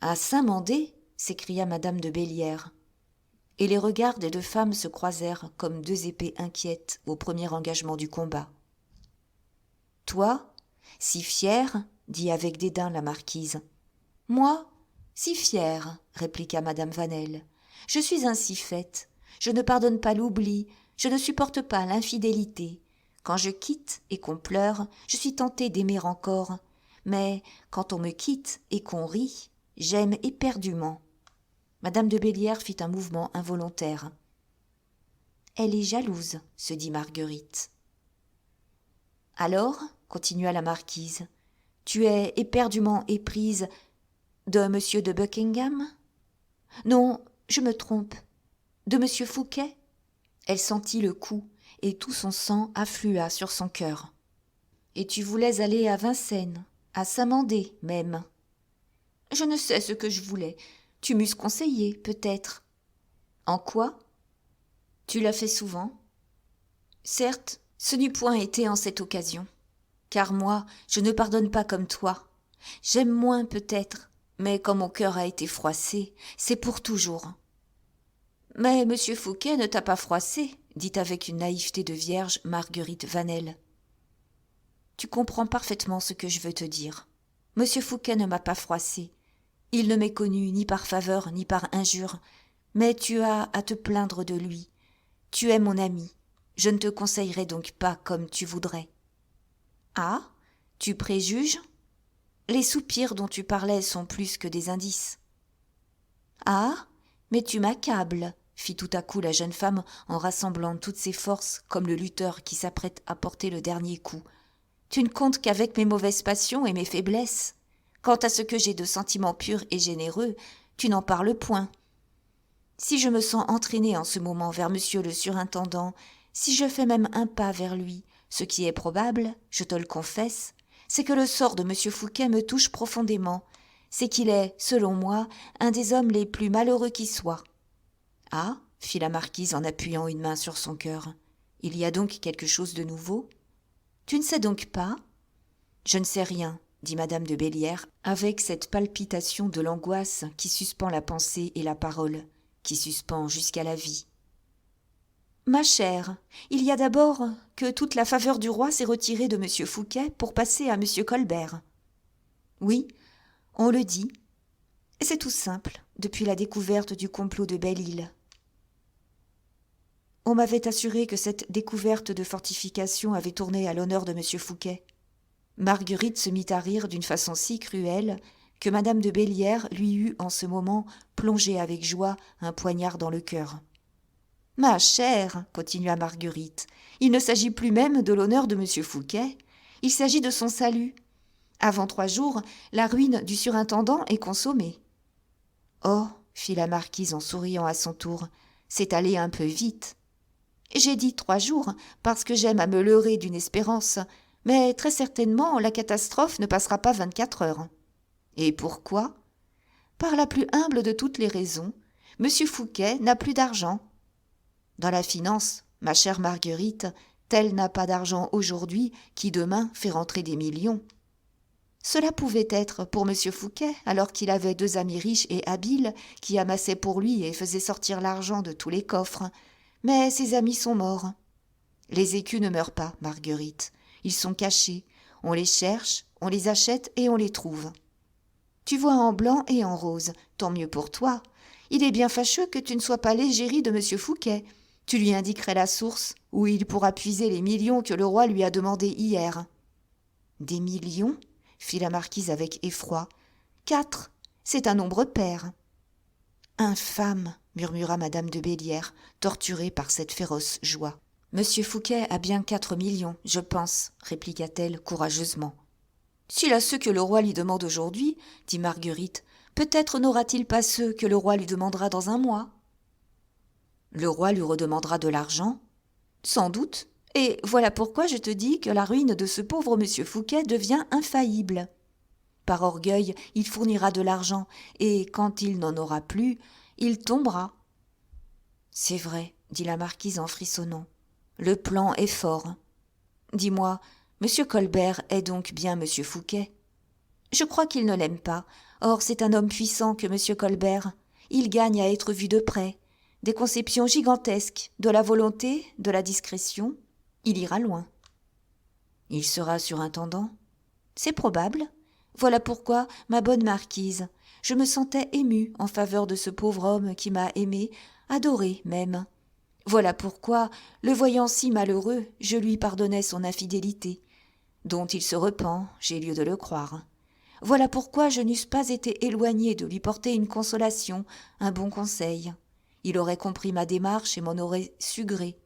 Speaker 1: À Saint-Mandé ? S'écria madame de Bellière. Et les regards des deux femmes se croisèrent comme deux épées inquiètes au premier engagement du combat. Toi, si fière, dit avec dédain la marquise. Moi, si fière, répliqua madame Vanel. Je suis ainsi faite. Je ne pardonne pas l'oubli, je ne supporte pas l'infidélité. Quand je quitte et qu'on pleure, je suis tentée d'aimer encore. Mais quand on me quitte et qu'on rit, j'aime éperdument. Madame de Bellière fit un mouvement involontaire. Elle est jalouse, se dit Marguerite. Alors, continua la marquise, tu es éperdument éprise de monsieur de Buckingham ? Non, je me trompe. De monsieur Fouquet ? Elle sentit le coup, et tout son sang afflua sur son cœur. Et tu voulais aller à Vincennes, à Saint-Mandé même. Je ne sais ce que je voulais. Tu m'eusses conseillé, peut-être. En quoi ? Tu l'as fait souvent ? Certes, ce n'eût point été en cette occasion. Car moi, je ne pardonne pas comme toi. J'aime moins peut-être, mais quand mon cœur a été froissé, c'est pour toujours. Mais monsieur Fouquet ne t'a pas froissé, dit avec une naïveté de vierge Marguerite Vanel. Tu comprends parfaitement ce que je veux te dire. Monsieur Fouquet ne m'a pas froissé. Il ne m'est connu ni par faveur ni par injure, mais tu as à te plaindre de lui. Tu es mon ami. Je ne te conseillerai donc pas comme tu voudrais. Ah, tu préjuges ? Les soupirs dont tu parlais sont plus que des indices. Ah, mais tu m'accables, fit tout à coup la jeune femme en rassemblant toutes ses forces comme le lutteur qui s'apprête à porter le dernier coup. Tu ne comptes qu'avec mes mauvaises passions et mes faiblesses. Quant à ce que j'ai de sentiments purs et généreux, tu n'en parles point. Si je me sens entraînée en ce moment vers monsieur le surintendant, si je fais même un pas vers lui, ce qui est probable, je te le confesse, c'est que le sort de monsieur Fouquet me touche profondément. C'est qu'il est, selon moi, un des hommes les plus malheureux qui soient. Ah, fit la marquise en appuyant une main sur son cœur. Il y a donc quelque chose de nouveau ? Tu ne sais donc pas ? Je ne sais rien, dit madame de Bellière, avec cette palpitation de l'angoisse qui suspend la pensée et la parole, qui suspend jusqu'à la vie. Ma chère, il y a d'abord que toute la faveur du roi s'est retirée de monsieur Fouquet pour passer à monsieur Colbert. Oui, on le dit. Et c'est tout simple, depuis la découverte du complot de Belle-Île. On m'avait assuré que cette découverte de fortification avait tourné à l'honneur de monsieur Fouquet. Marguerite se mit à rire d'une façon si cruelle que madame de Bellière lui eut en ce moment plongé avec joie un poignard dans le cœur. « Ma chère, continua Marguerite, il ne s'agit plus même de l'honneur de monsieur Fouquet, il s'agit de son salut. Avant 3 jours, la ruine du surintendant est consommée. »« Oh, fit la marquise en souriant à son tour, c'est allé un peu vite. »« J'ai dit 3 jours, parce que j'aime à me leurrer d'une espérance, mais très certainement la catastrophe ne passera pas 24 heures. » « Et pourquoi ? » ?»« Par la plus humble de toutes les raisons, monsieur Fouquet n'a plus d'argent. » Dans la finance, ma chère Marguerite, tel n'a pas d'argent aujourd'hui qui demain fait rentrer des millions. Cela pouvait être pour monsieur Fouquet, alors qu'il avait 2 amis riches et habiles qui amassaient pour lui et faisaient sortir l'argent de tous les coffres. Mais ses amis sont morts. Les écus ne meurent pas, Marguerite. Ils sont cachés. On les cherche, on les achète et on les trouve. Tu vois en blanc et en rose, tant mieux pour toi. Il est bien fâcheux que tu ne sois pas l'égérie de monsieur Fouquet. Tu lui indiquerais la source où il pourra puiser les millions que le roi lui a demandés hier. »« Des millions » fit la marquise avec effroi. 4, c'est un nombre pair. Infâme, murmura madame de Bélières, torturée par cette féroce joie. Monsieur Fouquet a bien 4 millions, je pense, répliqua-t-elle courageusement. S'il a ceux que le roi lui demande aujourd'hui, dit Marguerite, peut-être n'aura-t-il pas ceux que le roi lui demandera dans un mois. Le roi lui redemandera de l'argent? Sans doute. Et voilà pourquoi je te dis que la ruine de ce pauvre monsieur Fouquet devient infaillible. Par orgueil, il fournira de l'argent, et quand il n'en aura plus, il tombera. C'est vrai, dit la marquise en frissonnant. Le plan est fort. Dis-moi, monsieur Colbert est donc bien monsieur Fouquet? Je crois qu'il ne l'aime pas. Or, c'est un homme puissant que monsieur Colbert. Il gagne à être vu de près. Des conceptions gigantesques, de la volonté, de la discrétion. Il ira loin. Il sera surintendant? C'est probable. Voilà pourquoi, ma bonne marquise, je me sentais émue en faveur de ce pauvre homme qui m'a aimée, adorée même. Voilà pourquoi, le voyant si malheureux, je lui pardonnais son infidélité, dont il se repent, j'ai lieu de le croire. Voilà pourquoi je n'eusse pas été éloignée de lui porter une consolation, un bon conseil. Il aurait compris ma démarche et m'en aurait su gré.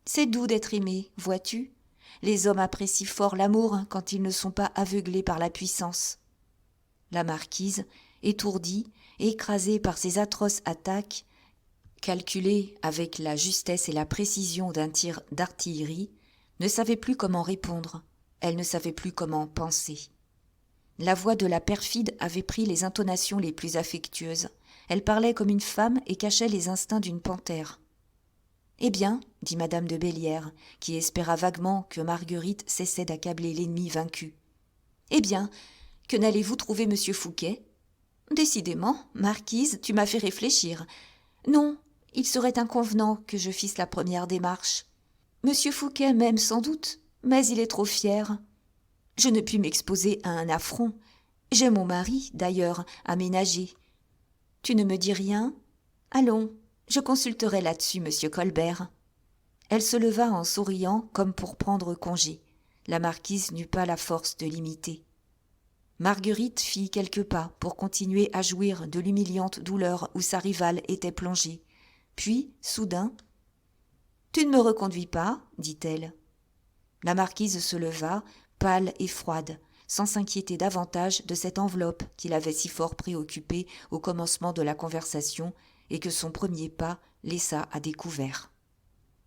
Speaker 1: C'est doux d'être aimé, vois-tu? Les hommes apprécient fort l'amour quand ils ne sont pas aveuglés par la puissance. La marquise, étourdie, écrasée par ces atroces attaques, calculées avec la justesse et la précision d'un tir d'artillerie, ne savait plus comment répondre, elle ne savait plus comment penser. La voix de la perfide avait pris les intonations les plus affectueuses. Elle parlait comme une femme et cachait les instincts d'une panthère. « Eh bien, dit madame de Bélières, qui espéra vaguement que Marguerite cessait d'accabler l'ennemi vaincu. « Eh bien, que n'allez-vous trouver monsieur Fouquet ?»« Décidément, marquise, tu m'as fait réfléchir. Non, il serait inconvenant que je fisse la première démarche. Monsieur Fouquet m'aime sans doute, mais il est trop fier. Je ne puis m'exposer à un affront. J'ai mon mari, d'ailleurs, aménagé. Tu ne me dis rien? Allons, je consulterai là-dessus monsieur Colbert. » Elle se leva en souriant comme pour prendre congé. La marquise n'eut pas la force de l'imiter. Marguerite fit quelques pas pour continuer à jouir de l'humiliante douleur où sa rivale était plongée. Puis, soudain, « Tu ne me reconduis pas ?» dit-elle. La marquise se leva, pâle et froide, sans s'inquiéter davantage de cette enveloppe qui l'avait si fort préoccupée au commencement de la conversation et que son premier pas laissa à découvert.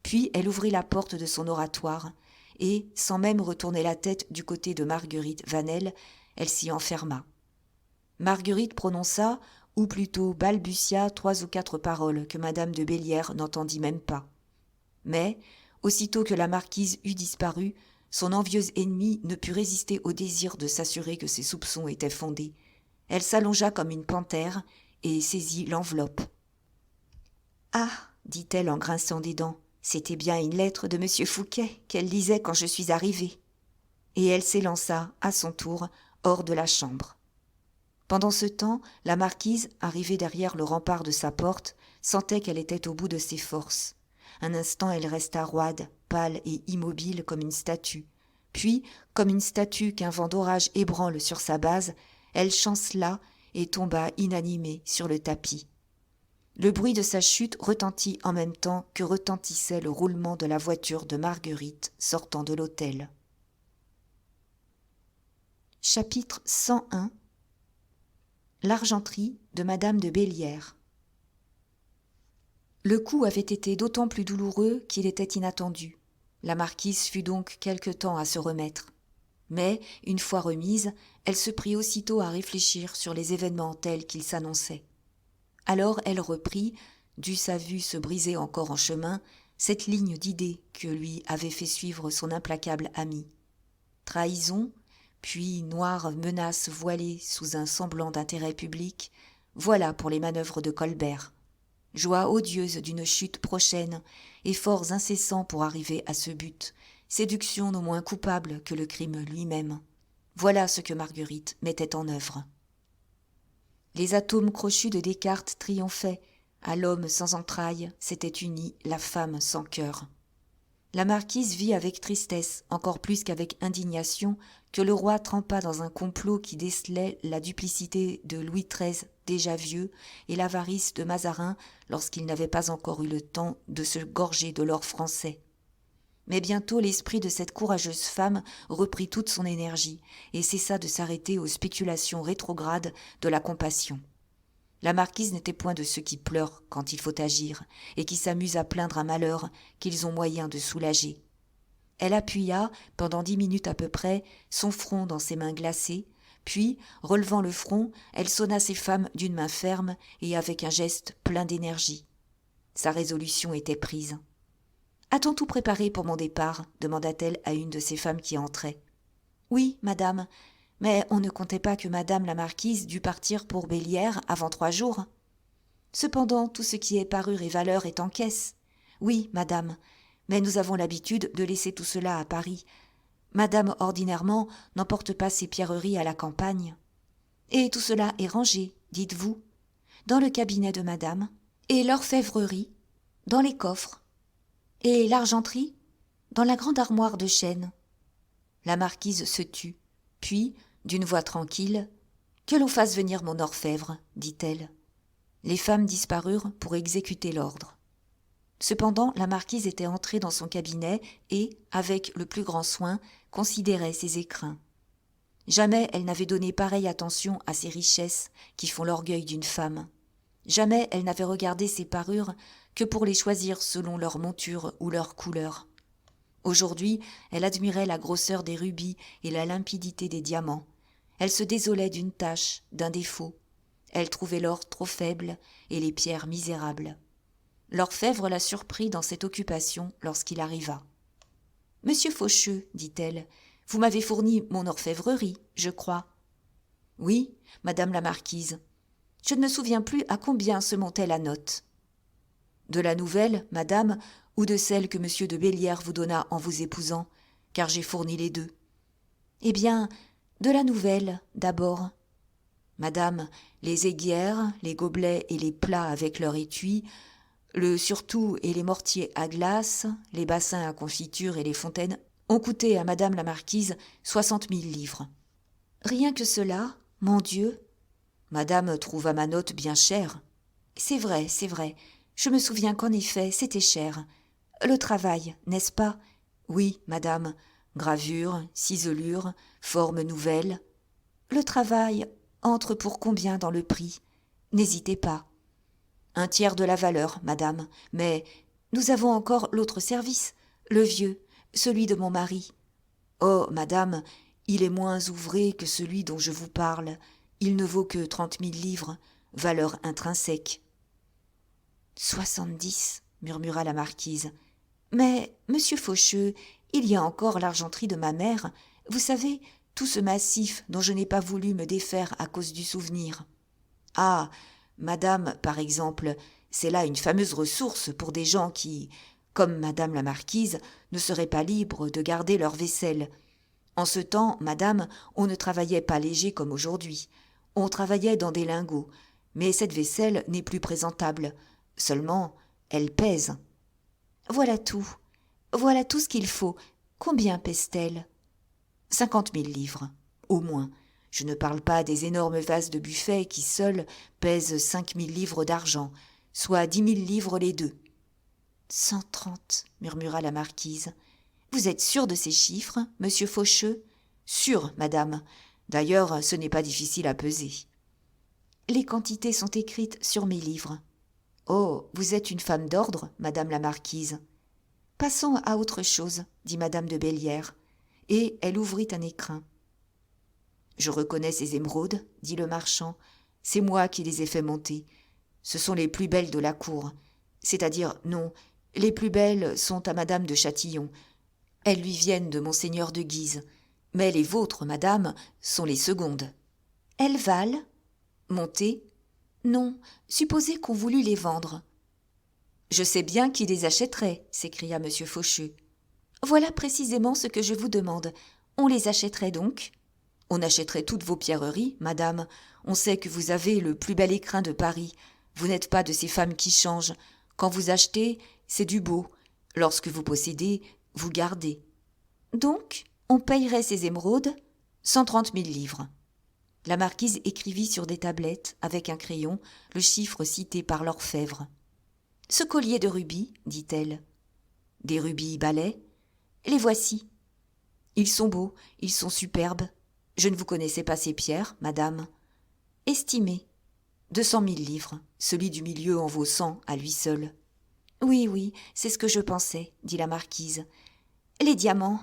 Speaker 1: Puis elle ouvrit la porte de son oratoire et, sans même retourner la tête du côté de Marguerite Vanel, elle s'y enferma. Marguerite prononça, ou plutôt balbutia 3 ou 4 paroles que madame de Bélières n'entendit même pas. Mais, aussitôt que la marquise eut disparu, son envieuse ennemie ne put résister au désir de s'assurer que ses soupçons étaient fondés. Elle s'allongea comme une panthère et saisit l'enveloppe. « Ah !» dit-elle en grinçant des dents, « c'était bien une lettre de monsieur Fouquet qu'elle lisait quand je suis arrivée. » Et elle s'élança, à son tour, hors de la chambre. Pendant ce temps, la marquise, arrivée derrière le rempart de sa porte, sentait qu'elle était au bout de ses forces. Un instant, elle resta roide, pâle et immobile comme une statue. Puis, comme une statue qu'un vent d'orage ébranle sur sa base, elle chancela et tomba inanimée sur le tapis. Le bruit de sa chute retentit en même temps que retentissait le roulement de la voiture de Marguerite sortant de l'hôtel. Chapitre 101. L'argenterie de madame de Bélières. Le coup avait été d'autant plus douloureux qu'il était inattendu. La marquise fut donc quelque temps à se remettre. Mais, une fois remise, elle se prit aussitôt à réfléchir sur les événements tels qu'ils s'annonçaient. Alors elle reprit, dut sa vue se briser encore en chemin, cette ligne d'idées que lui avait fait suivre son implacable ami. Trahison, puis noire menace voilée sous un semblant d'intérêt public, voilà pour les manœuvres de Colbert. Joie odieuse d'une chute prochaine, efforts incessants pour arriver à ce but, séduction non moins coupable que le crime lui-même. Voilà ce que Marguerite mettait en œuvre. Les atomes crochus de Descartes triomphaient. À l'homme sans entrailles s'était unie la femme sans cœur. La marquise vit avec tristesse, encore plus qu'avec indignation, que le roi trempât dans un complot qui décelait la duplicité de Louis XIII, déjà vieux, et l'avarice de Mazarin lorsqu'il n'avait pas encore eu le temps de se gorger de l'or français. Mais bientôt l'esprit de cette courageuse femme reprit toute son énergie et cessa de s'arrêter aux spéculations rétrogrades de la compassion. La marquise n'était point de ceux qui pleurent quand il faut agir et qui s'amusent à plaindre un malheur qu'ils ont moyen de soulager. Elle appuya, pendant 10 minutes à peu près, son front dans ses mains glacées, puis, relevant le front, elle sonna ses femmes d'une main ferme et avec un geste plein d'énergie. Sa résolution était prise. « A-t-on tout préparé pour mon départ ?» demanda-t-elle à une de ces femmes qui entrait. « Oui, madame, mais on ne comptait pas que madame la marquise dût partir pour Bélières avant 3 jours. Cependant, tout ce qui est parure et valeur est en caisse. Oui, madame, mais nous avons l'habitude de laisser tout cela à Paris. Madame, ordinairement, n'emporte pas ses pierreries à la campagne. Et tout cela est rangé, dites-vous, dans le cabinet de madame, et l'orfèvrerie, dans les coffres, et l'argenterie, dans la grande armoire de chêne. » La marquise se tut, puis, d'une voix tranquille, « Que l'on fasse venir mon orfèvre, dit-elle. » Les femmes disparurent pour exécuter l'ordre. Cependant, la marquise était entrée dans son cabinet et, avec le plus grand soin, considérait ses écrins. Jamais elle n'avait donné pareille attention à ces richesses qui font l'orgueil d'une femme. Jamais elle n'avait regardé ces parures que pour les choisir selon leur monture ou leur couleur. Aujourd'hui, elle admirait la grosseur des rubis et la limpidité des diamants. Elle se désolait d'une tache, d'un défaut. Elle trouvait l'or trop faible et les pierres misérables. L'orfèvre la surprit dans cette occupation lorsqu'il arriva. « Monsieur Faucheux, dit-elle, vous m'avez fourni mon orfèvrerie, je crois. »« Oui, madame la marquise. Je ne me souviens plus à combien se montait la note. »« De la nouvelle, madame, ou de celle que monsieur de Bélières vous donna en vous épousant, car j'ai fourni les deux. »« Eh bien, de la nouvelle, d'abord. »« Madame, les aiguières, les gobelets et les plats avec leur étui, le surtout et les mortiers à glace, les bassins à confiture et les fontaines ont coûté à madame la marquise 60 000 livres. »« Rien que cela, mon Dieu !»« Madame trouva ma note bien chère. »« C'est vrai, je me souviens qu'en effet, c'était cher. Le travail, n'est-ce pas ? » ?»« Oui, madame, gravure, ciselure, forme nouvelle. »« Le travail entre pour combien dans le prix ? N'hésitez pas. » « 1/3 de la valeur, madame, mais nous avons encore l'autre service, le vieux, celui de mon mari. »« Oh, madame, il est moins ouvré que celui dont je vous parle. Il ne vaut que 30 000 livres, valeur intrinsèque. »« 70, murmura la marquise. « Mais, monsieur Faucheux, il y a encore l'argenterie de ma mère. Vous savez, tout ce massif dont je n'ai pas voulu me défaire à cause du souvenir. »« Ah, madame, par exemple, c'est là une fameuse ressource pour des gens qui, comme madame la marquise, ne seraient pas libres de garder leur vaisselle. En ce temps, madame, on ne travaillait pas léger comme aujourd'hui. On travaillait dans des lingots, mais cette vaisselle n'est plus présentable. Seulement, elle pèse. »« Voilà tout ce qu'il faut. Combien pèse-t-elle ? » 50 000 livres, au moins. Je ne parle pas des énormes vases de buffet qui seuls pèsent 5 000 livres d'argent, soit 10 000 livres les deux. 130, murmura la marquise. Vous êtes sûr de ces chiffres, monsieur Faucheux ? Sûr, madame. D'ailleurs, ce n'est pas difficile à peser. Les quantités sont écrites sur mes livres. Oh, vous êtes une femme d'ordre, madame la marquise. Passons à autre chose, dit madame de Bélières, et elle ouvrit un écrin. Je reconnais ces émeraudes, dit le marchand. C'est moi qui les ai fait monter. Ce sont les plus belles de la cour. C'est-à-dire, non, les plus belles sont à madame de Châtillon. Elles lui viennent de monseigneur de Guise. Mais les vôtres, madame, sont les secondes. Elles valent ? Monter ? Non, supposez qu'on voulût les vendre. Je sais bien qui les achèterait, s'écria monsieur Faucheux. Voilà précisément ce que je vous demande. On les achèterait donc ? On achèterait toutes vos pierreries, madame. On sait que vous avez le plus bel écrin de Paris. Vous n'êtes pas de ces femmes qui changent. Quand vous achetez, c'est du beau. Lorsque vous possédez, Vous gardez. Donc, on payerait ces émeraudes 130 000 livres. La marquise écrivit sur des tablettes, avec un crayon, le chiffre cité par l'orfèvre. « Ce collier de rubis, dit-elle. »« Des rubis balais ? Les voici. Ils sont beaux, ils sont superbes. Je ne vous connaissais pas ces pierres, madame. Estimez. 200 000 livres. Celui du milieu en vaut 100 à lui seul. »« Oui, oui, c'est ce que je pensais, dit la marquise. Les diamants.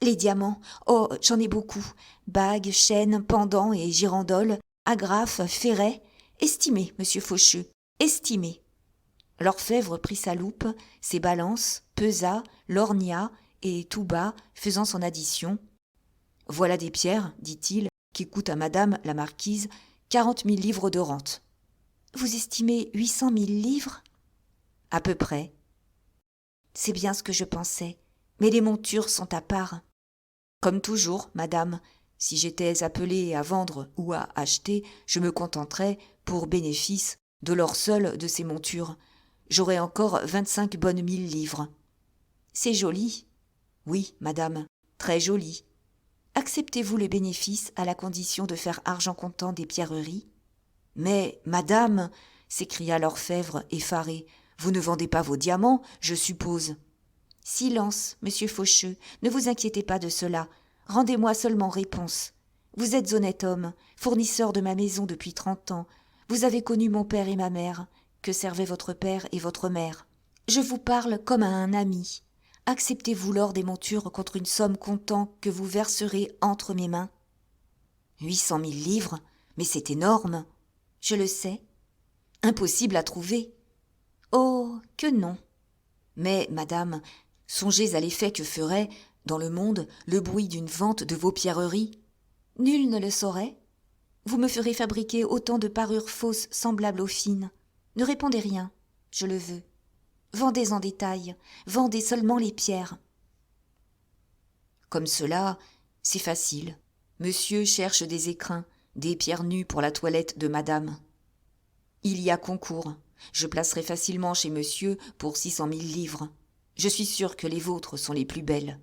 Speaker 1: Les diamants, oh, j'en ai beaucoup. Bagues, chaînes, pendants et girandoles, agrafes, ferrets. Estimez, monsieur Faucheux, estimez. » L'orfèvre prit sa loupe, ses balances, pesa, lorgna, et tout bas, faisant son addition. « Voilà des pierres, dit-il, qui coûtent à madame la marquise 40 000 livres de rente. »« Vous estimez 800 000 livres ?»« À peu près. »« C'est bien ce que je pensais, mais les montures sont à part. » « Comme toujours, madame, si j'étais appelée à vendre ou à acheter, je me contenterais, pour bénéfice, de l'or seul de ces montures. J'aurais encore 25 bonnes 1000 livres. »« C'est joli. »« Oui, madame, très joli. »« Acceptez-vous le bénéfice à la condition de faire argent comptant des pierreries ?»« Mais, madame, s'écria l'orfèvre effaré, vous ne vendez pas vos diamants, je suppose. » « Silence, monsieur Faucheux, ne vous inquiétez pas de cela. Rendez-moi seulement réponse. Vous êtes honnête homme, fournisseur de ma maison depuis 30 ans. Vous avez connu mon père et ma mère. Que servaient votre père et votre mère? Je vous parle comme à un ami. Acceptez-vous l'or des montures contre une somme comptant que vous verserez entre mes mains? 800 000 livres, mais c'est énorme. Je le sais. Impossible à trouver. Oh, que non. Mais, madame, songez à l'effet que ferait, dans le monde, le bruit d'une vente de vos pierreries. Nul ne le saurait. Vous me ferez fabriquer autant de parures fausses semblables aux fines. Ne répondez rien, je le veux. Vendez en détail, vendez seulement les pierres. Comme cela, c'est facile. Monsieur cherche des écrins, des pierres nues pour la toilette de madame. Il y a concours. Je placerai facilement chez monsieur pour 600 000 livres. Je suis sûre que les vôtres sont les plus belles.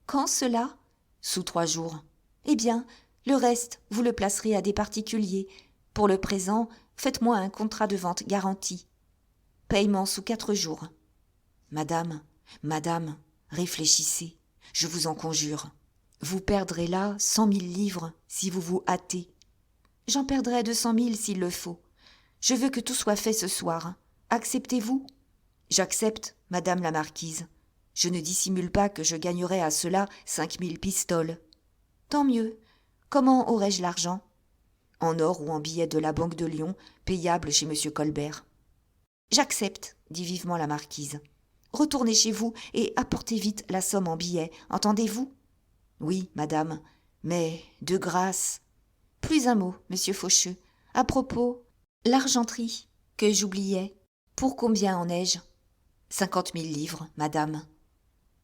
Speaker 1: Quand cela? Sous 3 jours. Eh bien, le reste, vous le placerez à des particuliers. Pour le présent, faites-moi un contrat de vente garanti. Paiement sous 4 jours. Madame, réfléchissez, je vous en conjure. Vous perdrez là 100 000 livres si vous vous hâtez. J'en perdrai 200 000 s'il le faut. Je veux que tout soit fait ce soir. Acceptez-vous? J'accepte, madame la marquise. Je ne dissimule pas que je gagnerai à cela 5 000 pistoles. Tant mieux. Comment aurais-je l'argent? En or ou en billets de la Banque de Lyon, payables chez monsieur Colbert. J'accepte, dit vivement la marquise. Retournez chez vous et apportez vite la somme en billets, entendez-vous? Oui, madame, mais de grâce. Plus un mot, monsieur Faucheux. À propos, l'argenterie, que j'oubliais. Pour combien en ai-je? 50 000 livres, madame.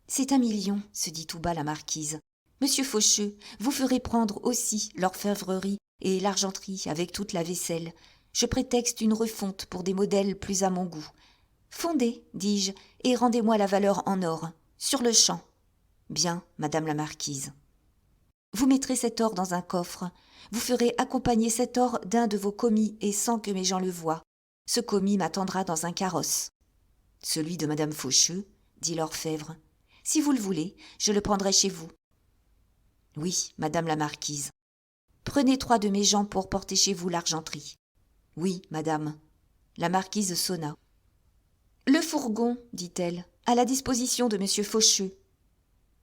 Speaker 1: C'est 1 million, se dit tout bas la marquise. Monsieur Faucheux, vous ferez prendre aussi l'orfèvrerie et l'argenterie avec toute la vaisselle. Je prétexte une refonte pour des modèles plus à mon goût. Fondez, dis-je, et rendez-moi la valeur en or, sur le champ. Bien, madame la marquise. Vous mettrez cet or dans un coffre. Vous ferez accompagner cet or d'un de vos commis et sans que mes gens le voient. Ce commis m'attendra dans un carrosse. Celui de madame Faucheux, dit l'orfèvre. Si vous le voulez, je le prendrai chez vous. Oui, madame la marquise. Prenez 3 de mes gens pour porter chez vous l'argenterie. Oui, madame. La marquise sonna. Le fourgon, dit-elle, à la disposition de monsieur Faucheux.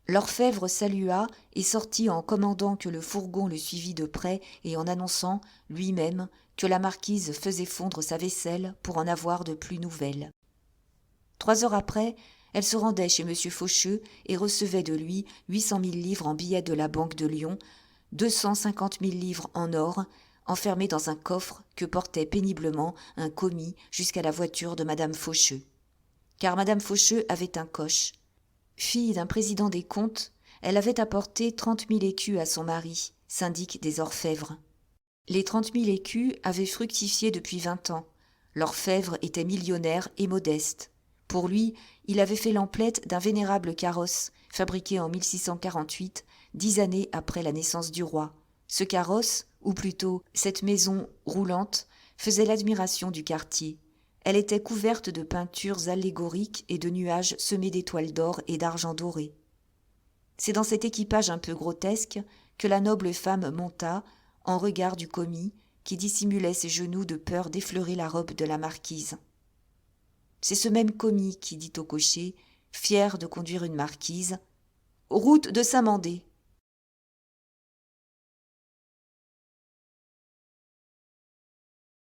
Speaker 1: L'orfèvre salua et sortit en commandant que le fourgon le suivît de près et en annonçant, lui-même, que la marquise faisait fondre sa vaisselle pour en avoir de plus nouvelles. 3 heures après, elle se rendait chez monsieur Faucheux et recevait de lui 800 000 livres en billets de la Banque de Lyon, 250 000 livres en or, enfermés dans un coffre que portait péniblement un commis jusqu'à la voiture de madame Faucheux. Car madame Faucheux avait un coche. Fille d'un président des comptes, elle avait apporté 30 000 écus à son mari, syndic des orfèvres. Les 30 000 écus avaient fructifié depuis 20 ans. L'orfèvre était millionnaire et modeste. Pour lui, il avait fait l'emplette d'un vénérable carrosse, fabriqué en 1648, 10 années après la naissance du roi. Ce carrosse, ou plutôt cette maison roulante, faisait l'admiration du quartier. Elle était couverte de peintures allégoriques et de nuages semés d'étoiles d'or et d'argent doré. C'est dans cet équipage un peu grotesque que la noble femme monta, en regard du commis, qui dissimulait ses genoux de peur d'effleurer la robe de la marquise. C'est ce même commis qui dit au cocher, fier de conduire une marquise, « Route de Saint-Mandé ».